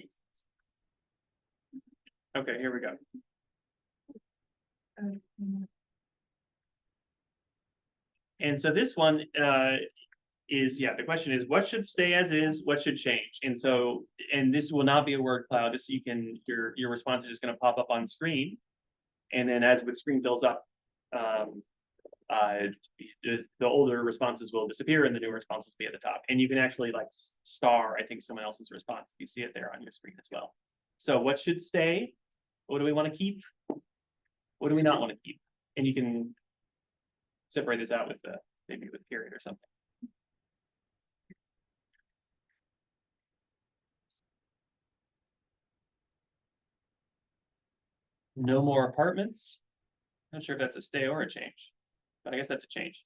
Okay, here we go. And so this one is, yeah, the question is, what should stay as is, what should change? And so, and this will not be a word cloud, this you can, your response is just gonna pop up on screen. And then as the screen fills up, the older responses will disappear and the new responses will be at the top. And you can actually like star, I think, someone else's response if you see it there on your screen as well. So what should stay? What do we want to keep? What do we not want to keep? And you can separate this out with maybe with period or something. No more apartments. Not sure if that's a stay or a change, but I guess that's a change.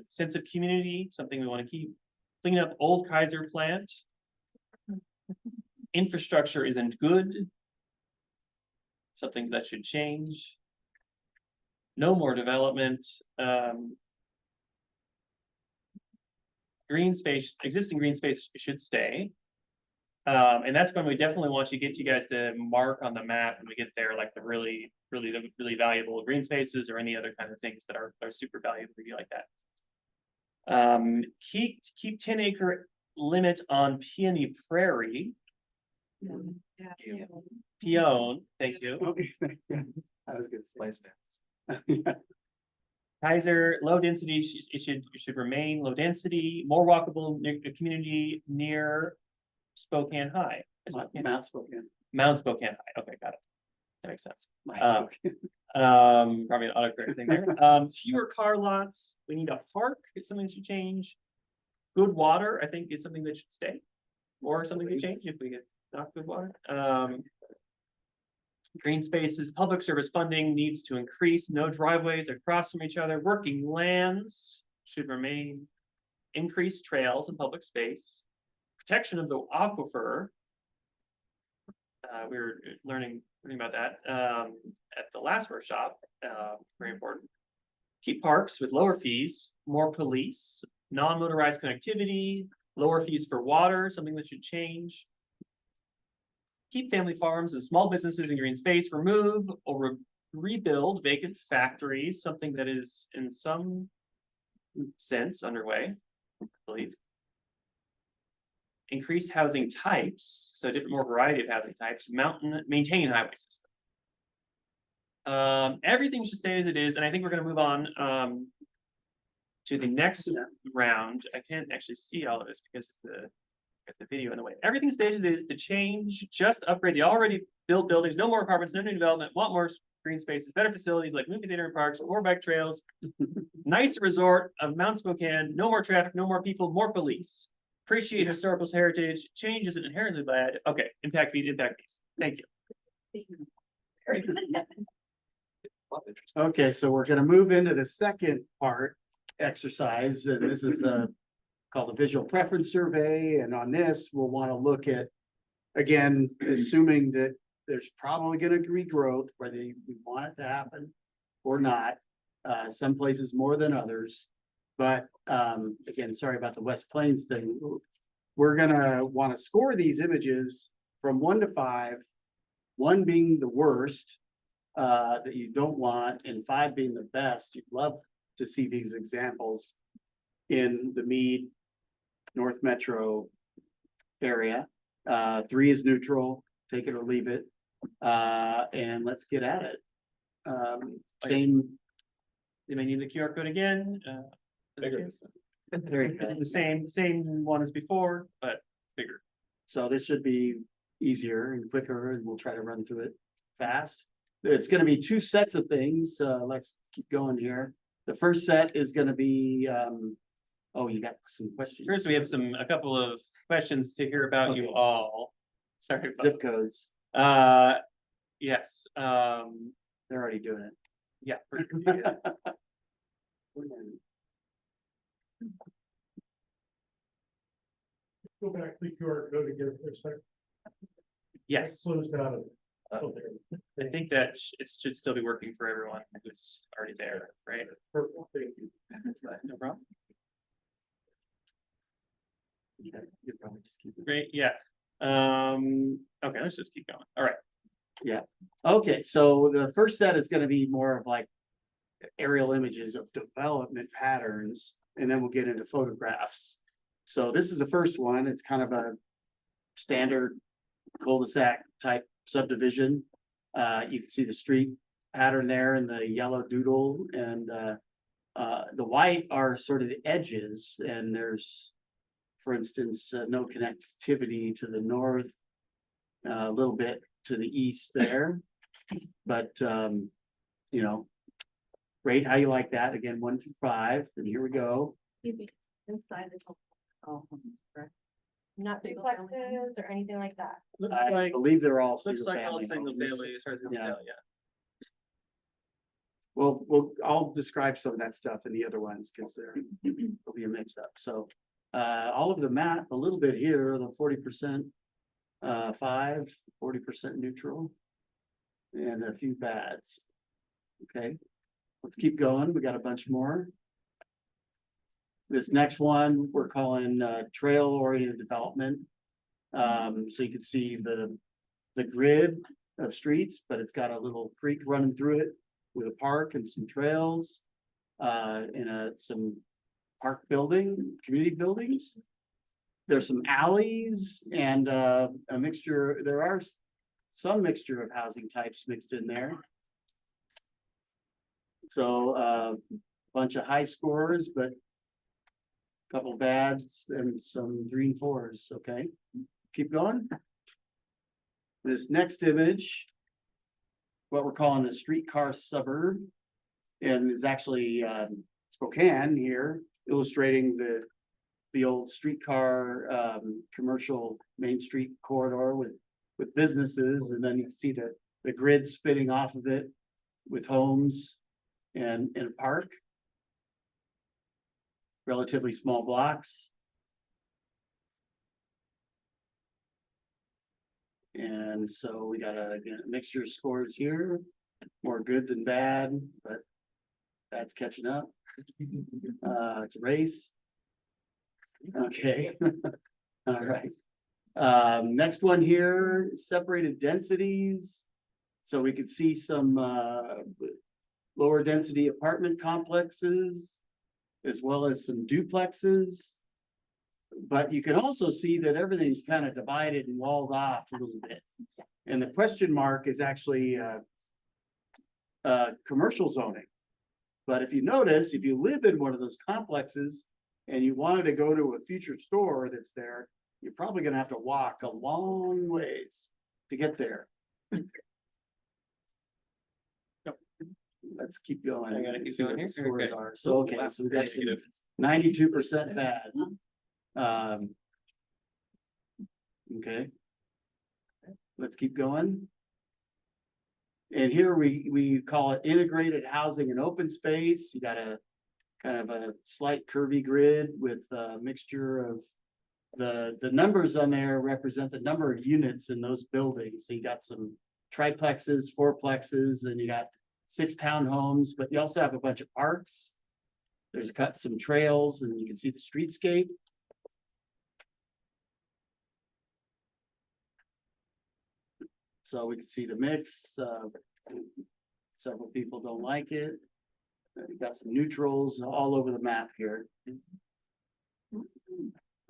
Sense of community, something we want to keep. Clean up old Kaiser plant. Infrastructure isn't good. Something that should change. No more development. Green space, existing green space should stay. And that's when we definitely want to get you guys to mark on the map when we get there, like the really valuable green spaces or any other kind of things that are super valuable to you like that. Keep 10-acre limit on Peony Prairie. Peon, thank you. Okay, yeah, I was gonna say. Kaiser, low density, it should remain low density, more walkable community near Spokane High. Mount Spokane. Mount Spokane High, okay, got it. That makes sense. My Spokane. Probably an autocorrect thing there. Fewer car lots, we need a park, it's something that should change. Good water, I think, is something that should stay. Or something to change if we get not good water. Green spaces, public service funding needs to increase, no driveways across from each other, working lands should remain. Increased trails and public space. Protection of the aquifer. We were learning about that at the last workshop, very important. Keep parks with lower fees, more police, non-motorized connectivity, lower fees for water, something that should change. Keep family farms and small businesses in green space, remove or rebuild vacant factories, something that is in some sense underway, I believe. Increased housing types, so different, more variety of housing types, maintain highway system. Everything should stay as it is, and I think we're gonna move on to the next round. I can't actually see all of this because got the video in the way. Everything stays as it is. The change, just upgrade the already built buildings, no more apartments, no new development, want more green spaces, better facilities like movie theater and parks, more bike trails, nice resort of Mount Spokane, no more traffic, no more people, more police. Appreciate historical heritage, change isn't inherently bad. Okay, impact fees, impact fees. Thank you. Okay, so we're gonna move into the second part exercise, and this is called the visual preference survey, and on this, we'll want to look at, again, assuming that there's probably gonna be growth, whether we want it to happen or not. Some places more than others, but again, sorry about the West Plains thing. We're gonna want to score these images from 1 to 5, 1 being the worst that you don't want, and 5 being the best. You'd love to see these examples in the Mead North Metro area. 3 is neutral, take it or leave it. And let's get at it. Same. You may need the QR code again. There you This go. is the same one as before, but bigger. So this should be easier and quicker, and we'll try to run through it fast. It's gonna be 2 sets of things. Let's keep going here. The first set is gonna be, oh, you got some questions. First, we have a couple of questions to hear about you Okay. all. Sorry. about- Zip codes. Yes, They're already doing it. yeah. Go back to the QR code again for a second. Yes, Closed out of. Okay. I think that it should still be working for everyone who's already there, right? Perfect, thank you. No problem. Yeah, you probably just keep it. Great, yeah. Okay, let's just keep going. All right. Okay, so the first set is gonna be more of like aerial images of development patterns, and then we'll get into photographs. So this is the first one. It's kind of a standard cul-de-sac type subdivision. You can see the street pattern there in the yellow doodle, and the white are sort of the edges, and there's, for instance, no connectivity to the north, a little bit to the east there, but you know, rate how you like that. Again, 1 through 5, and here we go. Inside the. Not duplexes or anything like that. Looks I like, believe they're all looks single like all family single homes. family, as far as we can Yeah. tell, yeah. Well, I'll describe some of that stuff in the other ones, because there'll be a mix up. So all of the map, a little bit here, the 40% 5, 40% neutral, and a few bads. Okay, let's keep going. We got a bunch more. This next one we're calling trail oriented development. So you can see the grid of streets, but it's got a little creek running through it with a park and some trails, and some park community buildings. There's some alleys and a mixture. There are some mixture of housing types mixed in there. So bunch of high scores, but a couple bads and some 3 and 4s. Okay, keep going. This next image, what we're calling a streetcar suburb, and is actually Spokane here, illustrating the old streetcar commercial Main Street corridor with businesses, and then you can see the grid spitting off of it with homes and a park. Relatively small blocks. And so we got a mixture of scores here, more good than bad, but that's catching up. It's a race. Okay. All right. Next one here, separated densities. So we could see some lower density apartment complexes as well as some duplexes. But you can also see that everything's kind of divided and walled off a little bit. And the question mark is actually commercial zoning. But if you notice, if you live in one of those complexes and you wanted to go to a future store that's there, you're probably gonna have to walk a long ways to get there. Let's keep going. I gotta keep See what going here? the scores Okay. are. So, okay, Wow. so we got Negative. 92% bad. Okay. Let's keep going. And here we call it integrated housing and open space. You got a kind of a slight curvy grid with a mixture of the numbers on there represent the number of units in those buildings. So you got some triplexes, fourplexes, and you got 6 townhomes, but you also have a bunch of parks. There's some trails, and you can see the streetscape. So we can see the mix. Several people don't like it. You got some neutrals all over the map here.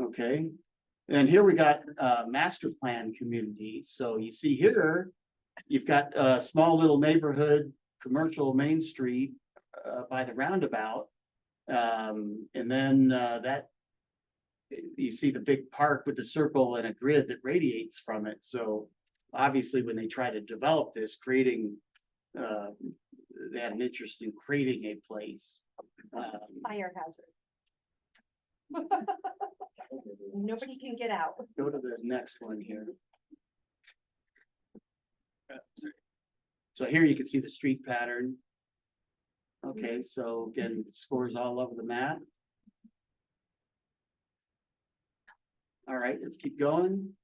Okay, and here we got master plan communities. So you see here, you've got a small little neighborhood, commercial Main Street by the roundabout. And then that you see the big park with the circle and a grid that radiates from it. So obviously, when they try to develop this, they had an interest in creating a place. Fire hazard. Nobody can get out. Go to the next one here. So here you can see the street pattern. Okay, so again, scores all over the map. All right, let's keep going.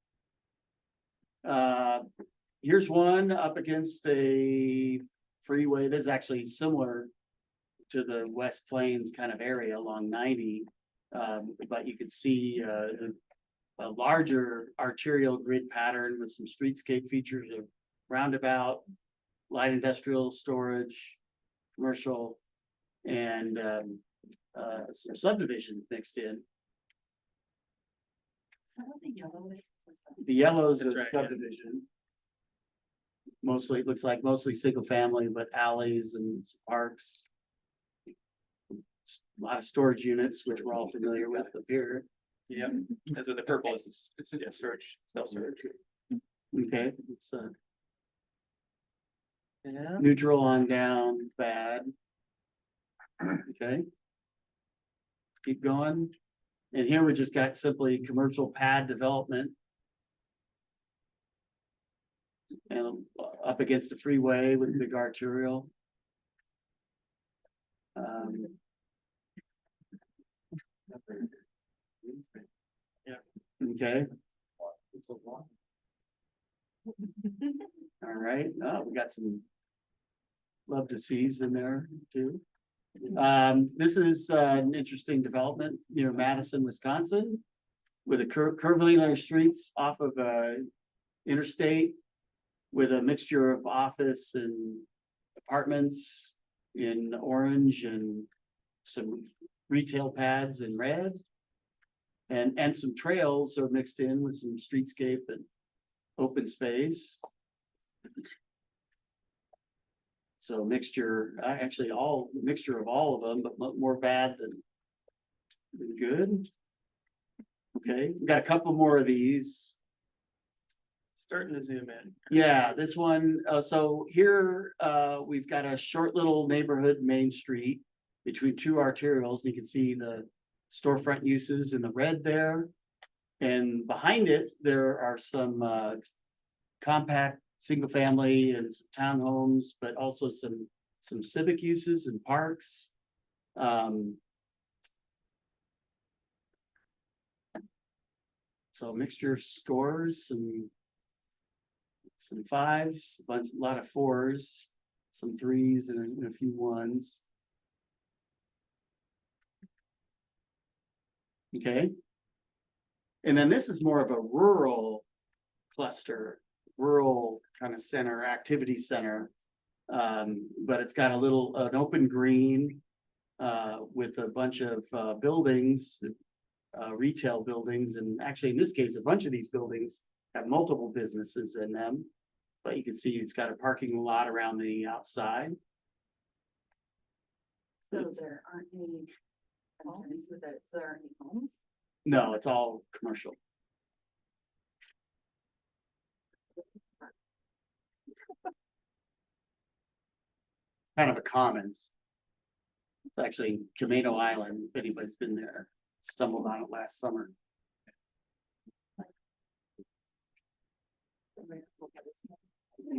Here's one up against a freeway. This is actually similar to the West Plains kind of area along 90. But you can see a larger arterial grid pattern with some streetscape features of roundabout, light industrial storage, commercial, and some subdivision mixed in. The yellow is That's a right, yeah. subdivision. Mostly, it looks like mostly single family, but alleys and parks. A lot of storage units, which we're all familiar with up here. Yeah, that's what the purple is. It's yeah, storage, self-storage. Okay, it's Yeah. neutral on down, bad. Okay. Let's keep going. And here we just got simply commercial pad development. And up against a freeway with big arterial. Okay. All right, we got some love to sees in there too. This is an interesting development near Madison, Wisconsin. With a curvilinear streets off of interstate. With a mixture of office and apartments in orange and some retail pads in red. And some trails are mixed in with some streetscape and open space. So mixture, actually mixture of all of them, but more bad than good. Okay, we got a couple more of these. Starting to zoom in. Yeah, this one, so here, we've got a short little neighborhood Main Street between 2 arterials. You can see the storefront uses in the red there. And behind it, there are some compact single family and some townhomes, but also some civic uses and parks. So a mixture of scores, some 5s, a lot of 4s, some 3s, and a few 1s. Okay. And then this is more of a rural cluster rural kind of center, activity center. But it's got an open green, with a bunch of, buildings, retail buildings, and actually in this case, a bunch of these buildings have multiple businesses in them. But you can see it's got a parking lot around the outside. So there aren't any homes, so that there aren't any homes? No, it's all commercial. Kind of a commons. It's actually Tomato Island, if anybody's been there, stumbled on it last summer.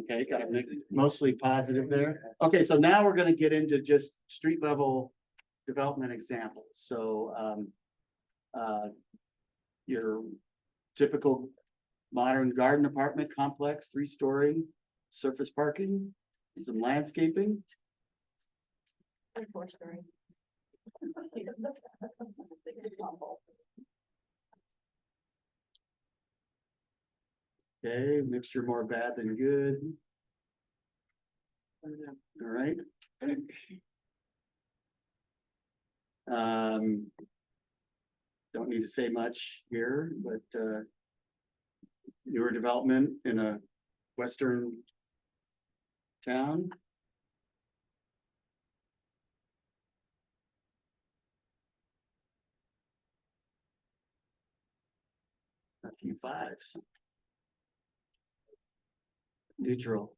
Okay, got a mostly positive there. Okay, so now we're gonna get into just street level development examples. So, your typical modern garden apartment complex, 3-story, surface parking, some landscaping. 4-story. Okay, mixture more bad than good. All right. Don't need to say much here, but newer development in a western town. A few 5s. Neutral.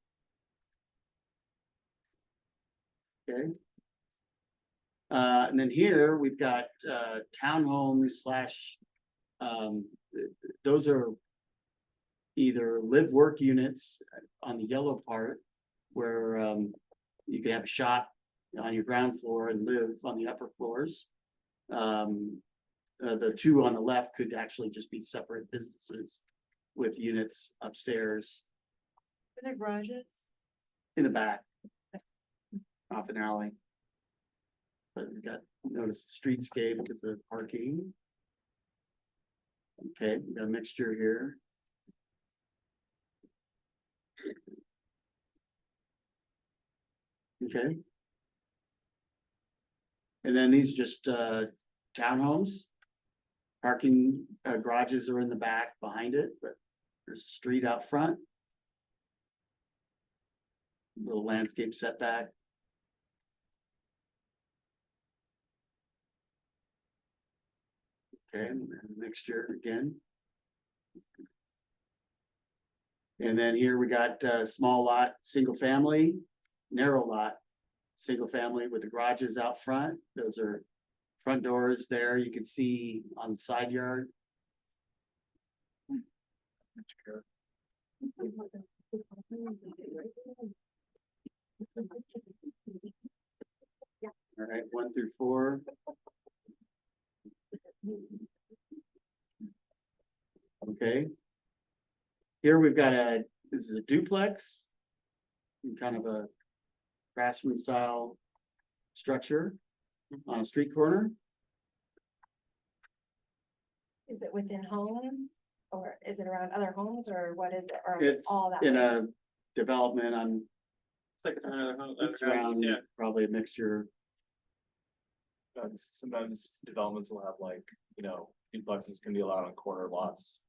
Okay. And then here we've got townhomes slash, those are either live-work units on the yellow part where you could have a shop on your ground floor and live on the upper floors. The 2 on the left could actually just be separate businesses with units upstairs Are there garages? in the back. Off an alley. But we got, notice the streetscape with the parking. Okay, we got a mixture here. Okay. And then these just townhomes. Parking garages are in the back behind it, but there's a street out front. Little landscape setback. Okay, and then mixture again. And then here we got small lot, single family, narrow lot, single family with the garages out front. Those are front doors there. You can see on the side yard. All right, 1 through 4. Okay. Here we've got this is a duplex. Kind of a craftsman style structure on a street corner. Is it within homes or is it around other homes or what is it? Or It's all that in way? a development on, It's like another home, it's other houses, around yeah. probably a mixture. Sometimes developments will have like, duplexes can be allowed on corner lots.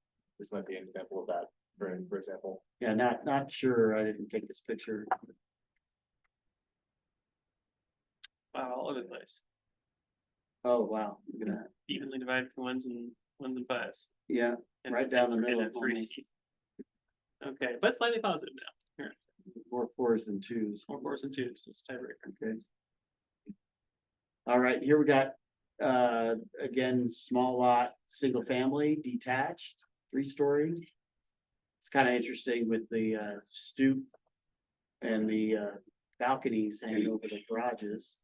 This might be an example of that, for example. Yeah, not sure. I didn't take this picture. Wow, all over the place. Oh, wow, look at that. Evenly divided for ones and 5s. Yeah, and- right down the and- middle and a 3. almost. Okay, but slightly positive now. 4 4s and 2s. 4 4s and 2s, it's tiebreaker. Okay. All right, here we got, again, small lot, single family, detached, 3-story. It's kind of interesting with the stoop and the balconies hanging over the garages.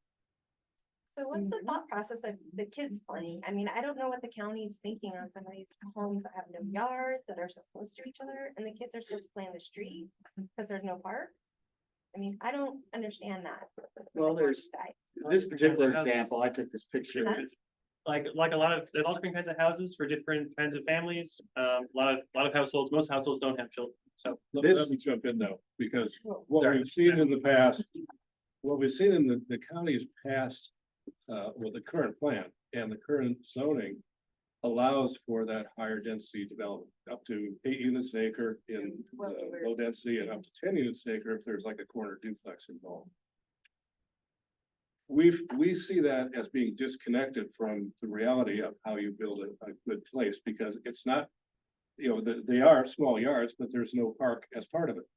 So what's the thought process of the kids playing? I mean, I don't know what the county's thinking on some of these homes that have no yards that are so close to each other and the kids are supposed to play in the street because there's no park. I mean, I don't understand that. Well, there's this particular example, I took this picture. Like a lot of, there's all different kinds of houses for different kinds of families. A lot of households, most households don't have children, so. Let This- me jump in though, because what Sorry. we've seen in the past, what we've seen in the county's past, with the current plan and the current zoning allows for that higher density development, up to 8 units an acre in low density and up to 10 units an acre if there's like a corner duplex involved. We see that as being disconnected from the reality of how you build a good place, because it's not, they are small yards, but there's no park as part of it.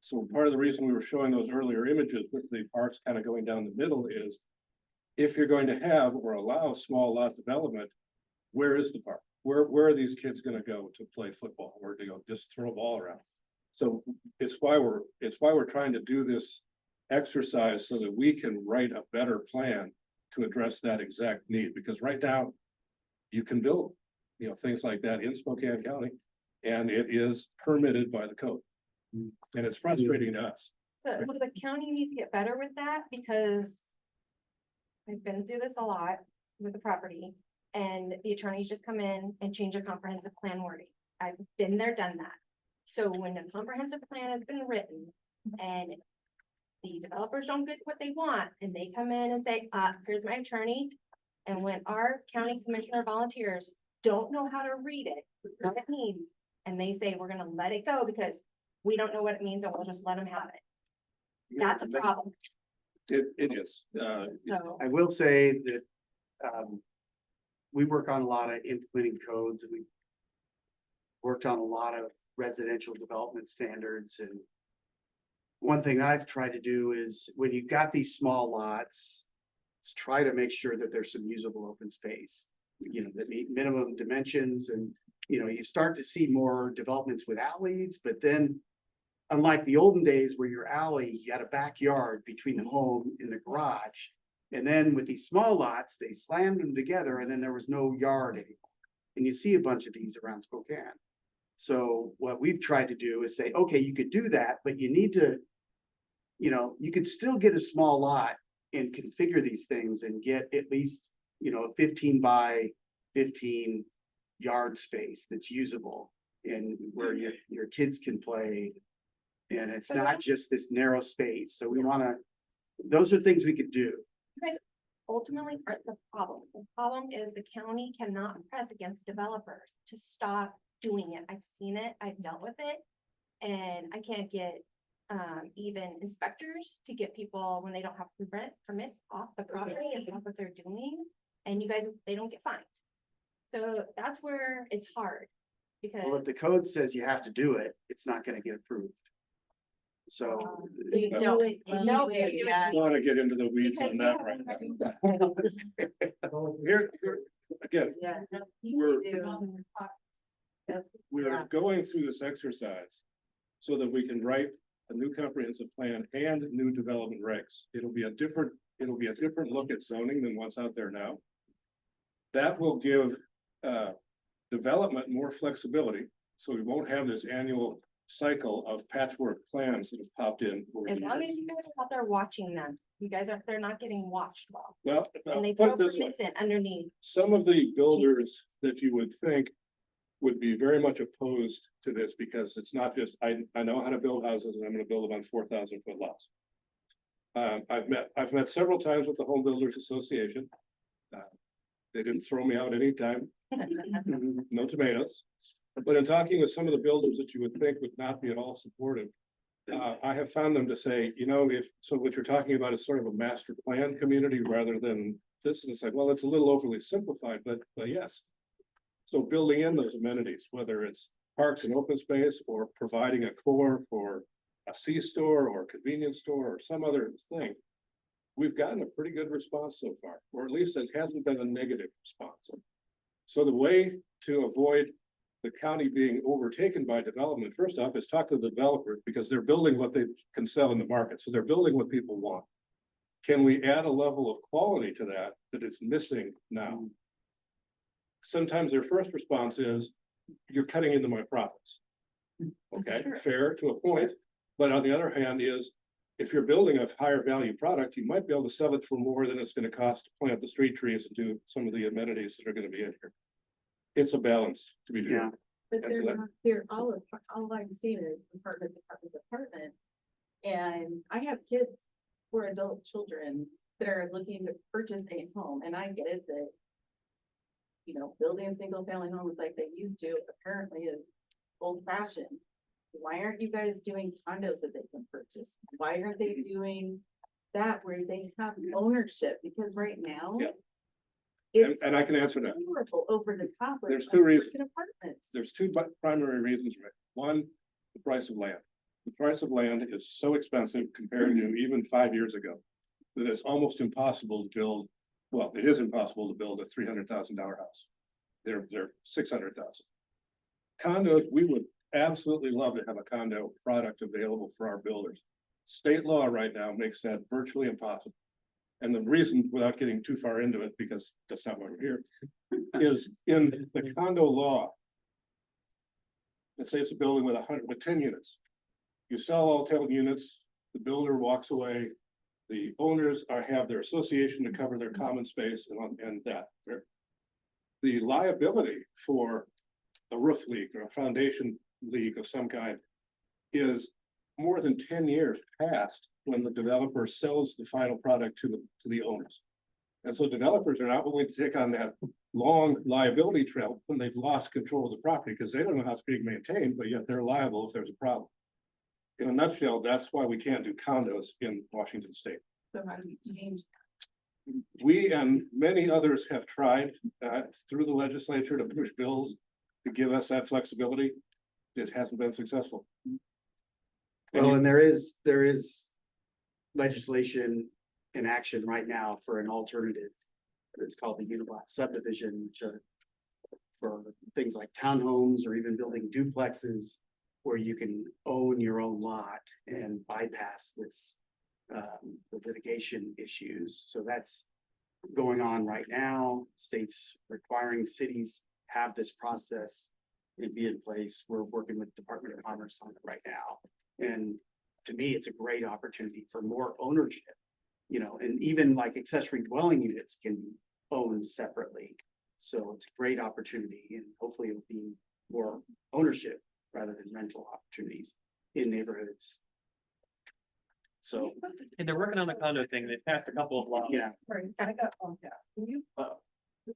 So part of the reason we were showing those earlier images with the parks kind of going down the middle is if you're going to have or allow small lot development, where is the park? Where are these kids gonna go to play football or to go just throw a ball around? So it's why we're trying to do this exercise so that we can write a better plan to address that exact need, because right now you can build, things like that in Spokane County, and it is permitted by the code. And it's frustrating to us. So the county needs to get better with that, because I've been through this a lot with the property, and the attorneys just come in and change a comprehensive plan wording. I've been there, done that. So when a comprehensive plan has been written and the developers don't get what they want, and they come in and say, here's my attorney. And when our county commissioner volunteers don't know how to read it, what it means, and they say, we're gonna let it go because we don't know what it means, and we'll just let them have it. That's a problem. It is, So, I will say that, we work on a lot of implementing codes, and we worked on a lot of residential development standards, and one thing I've tried to do is when you've got these small lots, is try to make sure that there's some usable open space, that meet minimum dimensions, and, you start to see more developments with alleys, but then unlike the olden days where your alley, you had a backyard between the home and the garage. And then with these small lots, they slammed them together and then there was no yard anymore. And you see a bunch of these around Spokane. So what we've tried to do is say, okay, you could do that, but you need to, you could still get a small lot and configure these things and get at least, a 15 by 15 yard space that's usable and where your kids can play. And it's not just this narrow space. So we those are things we could do. you guys ultimately aren't the problem. The problem is the county cannot press against developers to stop doing it. I've seen it, I've dealt with it. And I can't get even inspectors to get people when they don't have permits off the property and stop what they're doing. And you guys, they don't get fined. So that's where it's hard. Because Well, if the code says you have to do it, it's not gonna get approved. So. you do it, no, you do I it. want to get into the weeds Because on we that have right a- now. Here, again, Yeah. we're going through this exercise so that we can write a new comprehensive plan and new development regs. It'll be a different look at zoning than what's out there now. That will give development more flexibility, so we won't have this annual cycle of patchwork plans that have popped in. over As the long years. as you guys are out there watching them, you guys are, they're not getting watched well. Well, And they put throw it this way. permits in underneath. Some of the builders that you would think would be very much opposed to this because it's not just, I know how to build houses and I'm gonna build them on 4,000 foot lots. I've met several times with the Home Builders Association. They didn't throw me out anytime. No tomatoes. But in talking with some of the builders that you would think would not be at all supportive, I have found them to say, so what you're talking about is sort of a master plan community rather than this, and it's like, well, it's a little overly simplified, but yes. So building in those amenities, whether it's parks and open space or providing a core for a C-store or a convenience store or some other thing. We've gotten a pretty good response so far, or at least it hasn't been a negative response. So the way to avoid the county being overtaken by development, first off, is talk to the developers because they're building what they can sell in the market. So they're building what people want. Can we add a level of quality to that is missing now? Sometimes their first response is, you're cutting into my profits. Okay, fair to a point, but on the other hand is, if you're building a higher value product, you might be able to sell it for more than it's gonna cost to plant the street trees and do some of the amenities that are gonna be in here. It's a balance, to be Yeah. sure. But And so they're that- not here, all I'm seeing is apartment. And I have kids who are adult children that are looking to purchase a home, and I get it that. You know, building a single family homes like they used to apparently is old fashioned. Why aren't you guys doing condos that they can purchase? Why aren't they doing that where they have ownership? Because right now. Yeah. It's And I can answer that. horrible over the top. of, There's like, two reasons. freaking Apartments. There's two primary reasons, Rick. One, the price of land. The price of land is so expensive compared to even 5 years ago that it's almost impossible to build. Well, it is impossible to build a $300,000 house. They're 600,000. Condos, we would absolutely love to have a condo product available for our builders. State law right now makes that virtually impossible. And the reason, without getting too far into it, because that's not why we're here, is in the condo law. Let's say it's a building with 10 units. You sell all 10 units, the builder walks away. The owners have their association to cover their common space and that. The liability for a roof leak or a foundation leak of some kind is more than 10 years past when the developer sells the final product to the owners. And so developers are not willing to take on that long liability trail when they've lost control of the property because they don't know how it's being maintained, but yet they're liable if there's a problem. In a nutshell, that's why we can't do condos in Washington state. So how do we change We and many others have tried through the legislature to push bills to give us that flexibility. It hasn't been successful. Well, and there is legislation in action right now for an alternative. It's called the Uniblock subdivision, which are for things like townhomes or even building duplexes where you can own your own lot and bypass this the litigation issues. So that's going on right now. States requiring cities have this process and be in place. We're working with Department of Commerce on it right now. And to me, it's a great opportunity for more ownership, you know, and even like accessory dwelling units can be owned separately. So it's a great opportunity and hopefully it'll be more ownership rather than rental opportunities in neighborhoods. So, And they're working on the condo thing. They passed a couple of laws. yeah, Sorry, I got bumped out. Can you?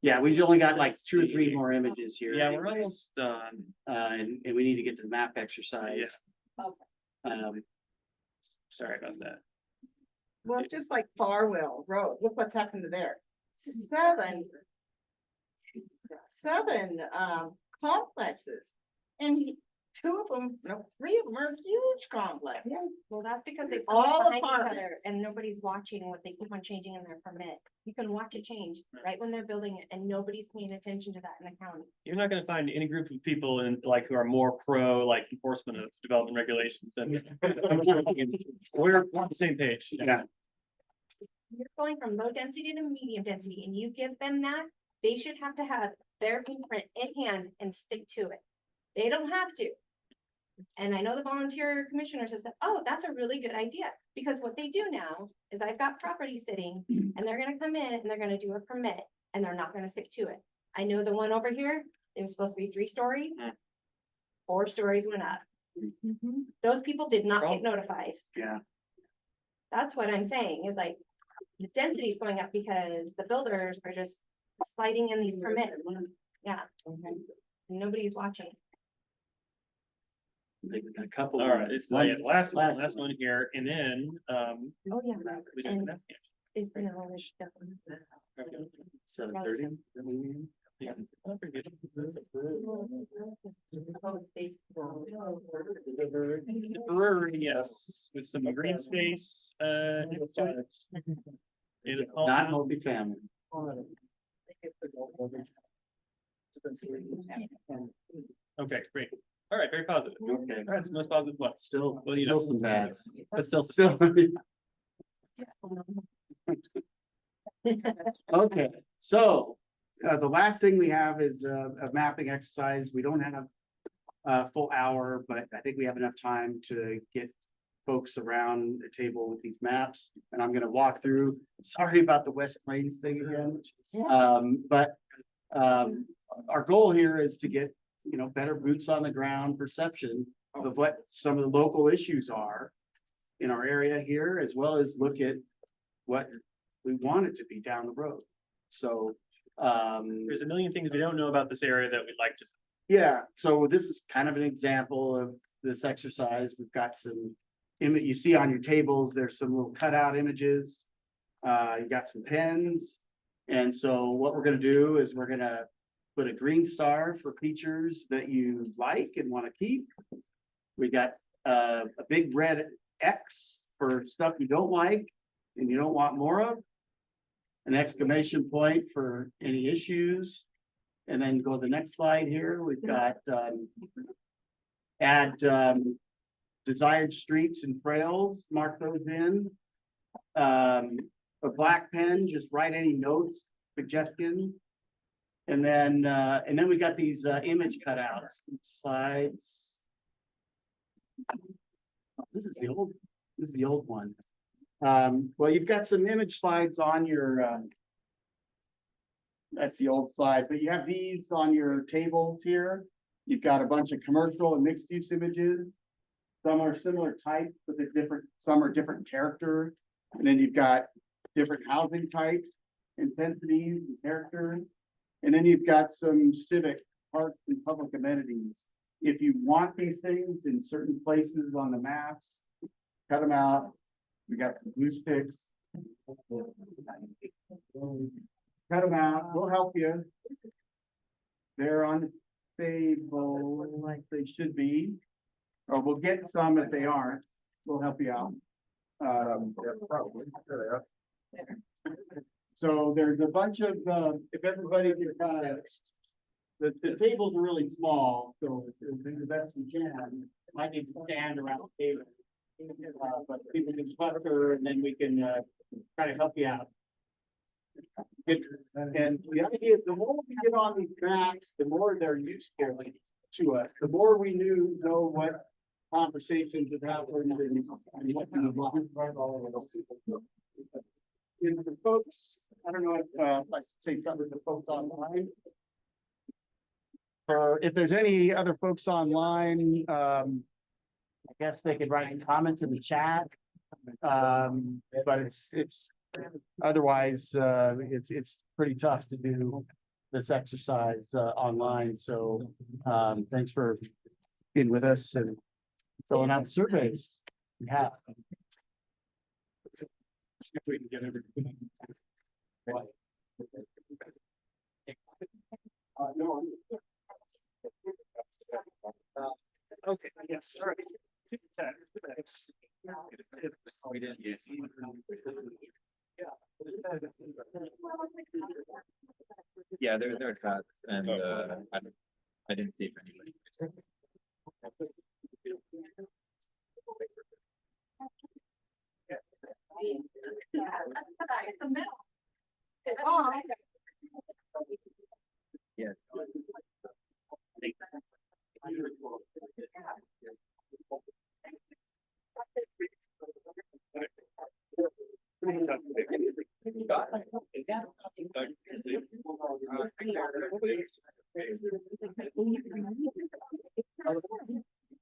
yeah, we've only got like 2 or 3 more images here. Yeah, we're anyways. almost done. And we need to get to the map exercise. Sorry about that. Well, it's just like Farwell Road, look what's happened to there. Seven complexes. And 2 of them, no, 3 of them are huge complexes. Well, that's because they All all behind each apartments. other and nobody's watching what they keep on changing in their permit. You can watch it change right when they're building it and nobody's paying attention to that in the county. You're not gonna find any group of people in like who are more pro like enforcement of development regulations than. We're on the same page. Yeah. You're going from low density to medium density and you give them that, they should have to have their blueprint in hand and stick to it. They don't have to. And I know the volunteer commissioners have said, oh, that's a really good idea. Because what they do now is I've got property sitting and they're gonna come in and they're gonna do a permit and they're not gonna stick to it. I know the one over here, it was supposed to be 3 stories. 4 stories went up. Those people did not get notified. Yeah. That's what I'm saying is like, the density is going up because the builders are just sliding in these permits. Yeah. Nobody's watching. I think we got a couple. All right, it's the last Last one here, and then, Oh, yeah. we just- And it's been a really stuff. 7:30. yeah. The brewery, yes, with some green space, Not multifamily. Okay, great. All right, very positive. Okay. All right, it's the most positive one. Still, Well, you know. still some bads. But still. Still. Okay, so, the last thing we have is a mapping exercise. We don't have a full hour, but I think we have enough time to get folks around the table with these maps, and I'm gonna walk through. Sorry about the West Plains thing again. But our goal here is to get, better boots on the ground perception of what some of the local issues are in our area here, as well as look at what we want it to be down the road. So, There's a million things we don't know about this area that we'd like to. yeah, so this is kind of an example of this exercise. We've got some image you see on your tables, there's some little cutout images. You got some pens. And so what we're gonna do is we're gonna put a green star for features that you like and want to keep. We got a big red X for stuff you don't like and you don't want more of. An exclamation point for any issues. And then go to the next slide here. We've got add desired streets and trails, mark those in. A black pen, just write any notes, suggestions. And then we got these image cutouts, slides. This is the old one. Well, you've got some image slides on your that's the old slide, but you have these on your tables here. You've got a bunch of commercial and mixed use images. Some are similar types, but some are different character. And then you've got different housing types, intensities and characters. And then you've got some civic parks and public amenities. If you want these things in certain places on the maps, cut them out. We got some blue sticks. Cut them out, we'll help you. They're on the table like they should be. Or we'll get some if they aren't. We'll help you out. Probably. So there's a bunch of, if everybody can kind of, the tables are really small, so do the best you can. Might need to stand around the table. But people can cluster and then we can try to help you out. And the idea is the more we get on these maps, the more they're useful to us. The more we know what conversations have happened and what kind of and the folks, I don't know if I should say something to the folks online. Or if there's any other folks online, I guess they could write comments in the chat. But it's otherwise it's pretty tough to do this exercise online. So thanks for being with us and filling out the surveys. Yeah. If we can get everything. No. Okay, yes, all right. Yeah, they're cut and I didn't see if anybody. Yeah.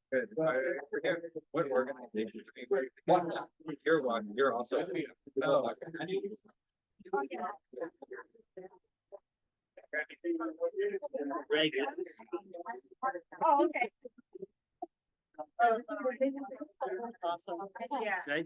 Good. I forget what organization. You're one. You're also. Oh. Oh, okay. Yeah.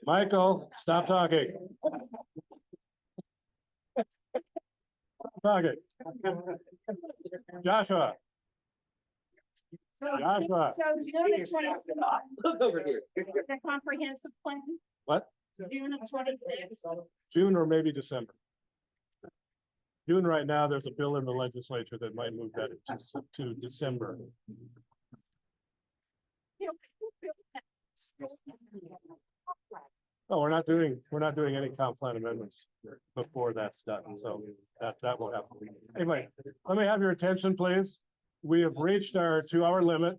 Michael, stop talking. Talking. Joshua. Joshua. So June 26th, Look over here. the comprehensive plan, What? June 26th. June or maybe December. June right now, there's a bill in the legislature that might move that to December. Oh, we're not doing any comp plan amendments before that's done, so that will happen. Anyway, let me have your attention, please. We have reached our 2-hour limit.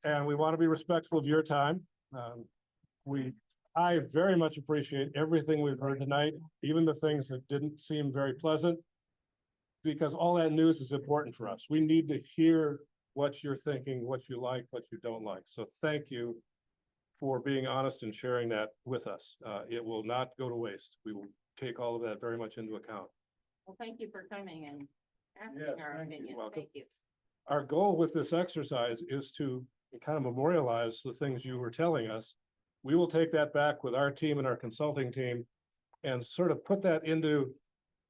And we want to be respectful of your time. I very much appreciate everything we've heard tonight, even the things that didn't seem very pleasant. Because all that news is important for us. We need to hear what you're thinking, what you like, what you don't like. So thank you for being honest and sharing that with us. It will not go to waste. We will take all of that very much into account. Well, thank you for coming and Yes, asking our thank you. opinion. Welcome. Thank you. Our goal with this exercise is to kind of memorialize the things you were telling us. We will take that back with our team and our consulting team and sort of put that into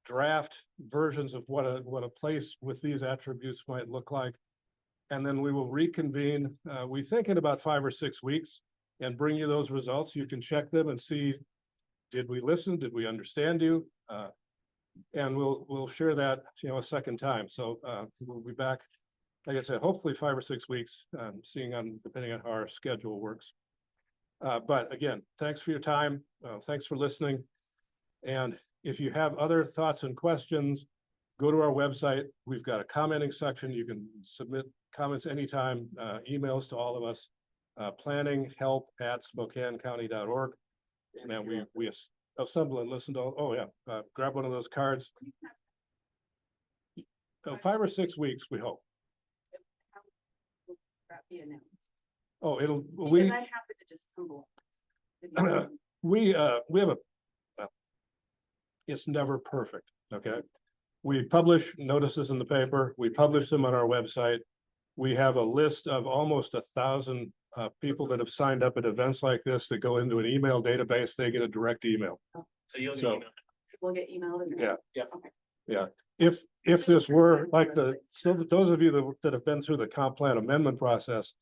draft versions of what a place with these attributes might look like. And then we will reconvene, we think in about 5 or 6 weeks, and bring you those results. You can check them and see, did we listen? Did we understand you? And we'll share that, a second time. So we'll be back, like I said, hopefully 5 or 6 weeks, depending on how our schedule works. But again, thanks for your time. Thanks for listening. And if you have other thoughts and questions, go to our website. We've got a commenting section. You can submit comments anytime, emails to all of us, planninghelp@SpokaneCounty.org. And we assemble and listen to, grab one of those cards. 5 or 6 weeks, we hope. Be announced. Oh, Because I happen to just Google. we have it's never perfect, okay? We publish notices in the paper, we publish them on our website. We have a list of almost 1,000 people that have signed up at events like this that go into an email database, they get a direct email. So you'll So- email. We'll get emailed. Yeah. If this were like those of you that have been through the comp plan amendment process,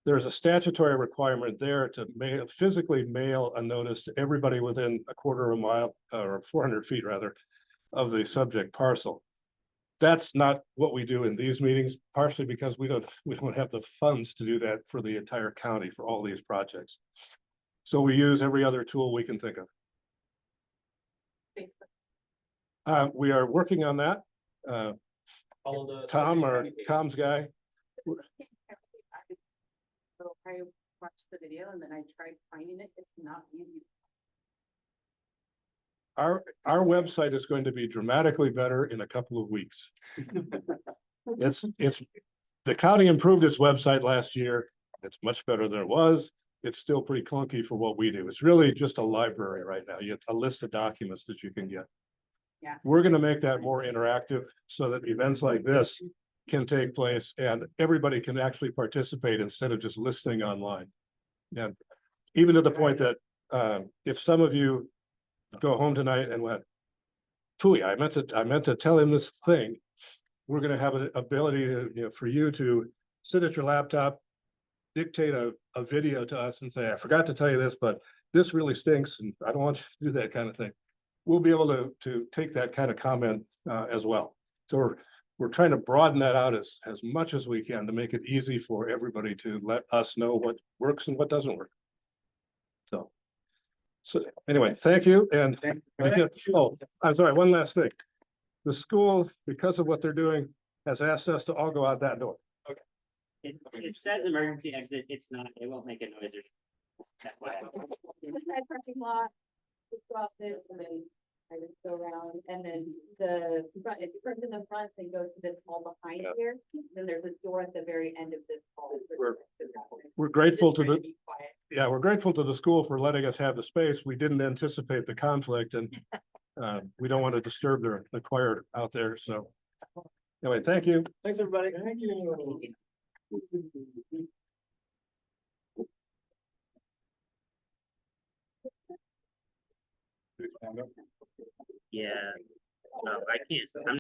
there's a statutory requirement there to physically mail a notice to everybody within a quarter of a mile or 400 feet rather of the subject parcel. That's not what we do in these meetings, partially because we don't have the funds to do that for the entire county for all these projects. So we use every other tool we can think of. We are working on that. Follow the. Tom, our comms guy, So I watched the video and then I tried finding it. It's not easy. our website is going to be dramatically better in a couple of weeks. The county improved its website last year. It's much better than it was. It's still pretty clunky for what we do. It's really just a library right now. You have a list of documents that you can get. Yeah. We're going to make that more interactive so that events like this can take place and everybody can actually participate instead of just listening online. And even to the point that if some of you go home tonight and went, "Phooey, I meant to tell him this thing," we're going to have an ability to, for you to sit at your laptop, dictate a video to us and say, "I forgot to tell you this, but this really stinks and I don't want you to do that," kind of thing. We'll be able to take that kind of comment as well. So we're trying to broaden that out as much as we can to make it easy for everybody to let us know what works and what doesn't work. So anyway, thank you. And oh, I'm sorry, one last thing. The school, because of what they're doing, has asked us to all go out that door. It says emergency exit, it's not, it won't make a noise or. Inside parking lot, just go out this and then I just go around and then the front, if you park in the front, then go to this hall behind Yeah. here. Then there's a door at the very end of this hall. We're grateful to Just trying the, be quiet. yeah, we're grateful to the school for letting us have the space. We didn't anticipate the conflict and we don't want to disturb the choir out there. So anyway, thank you. Thanks, everybody. Thank you. Yeah, no, I can't, I'm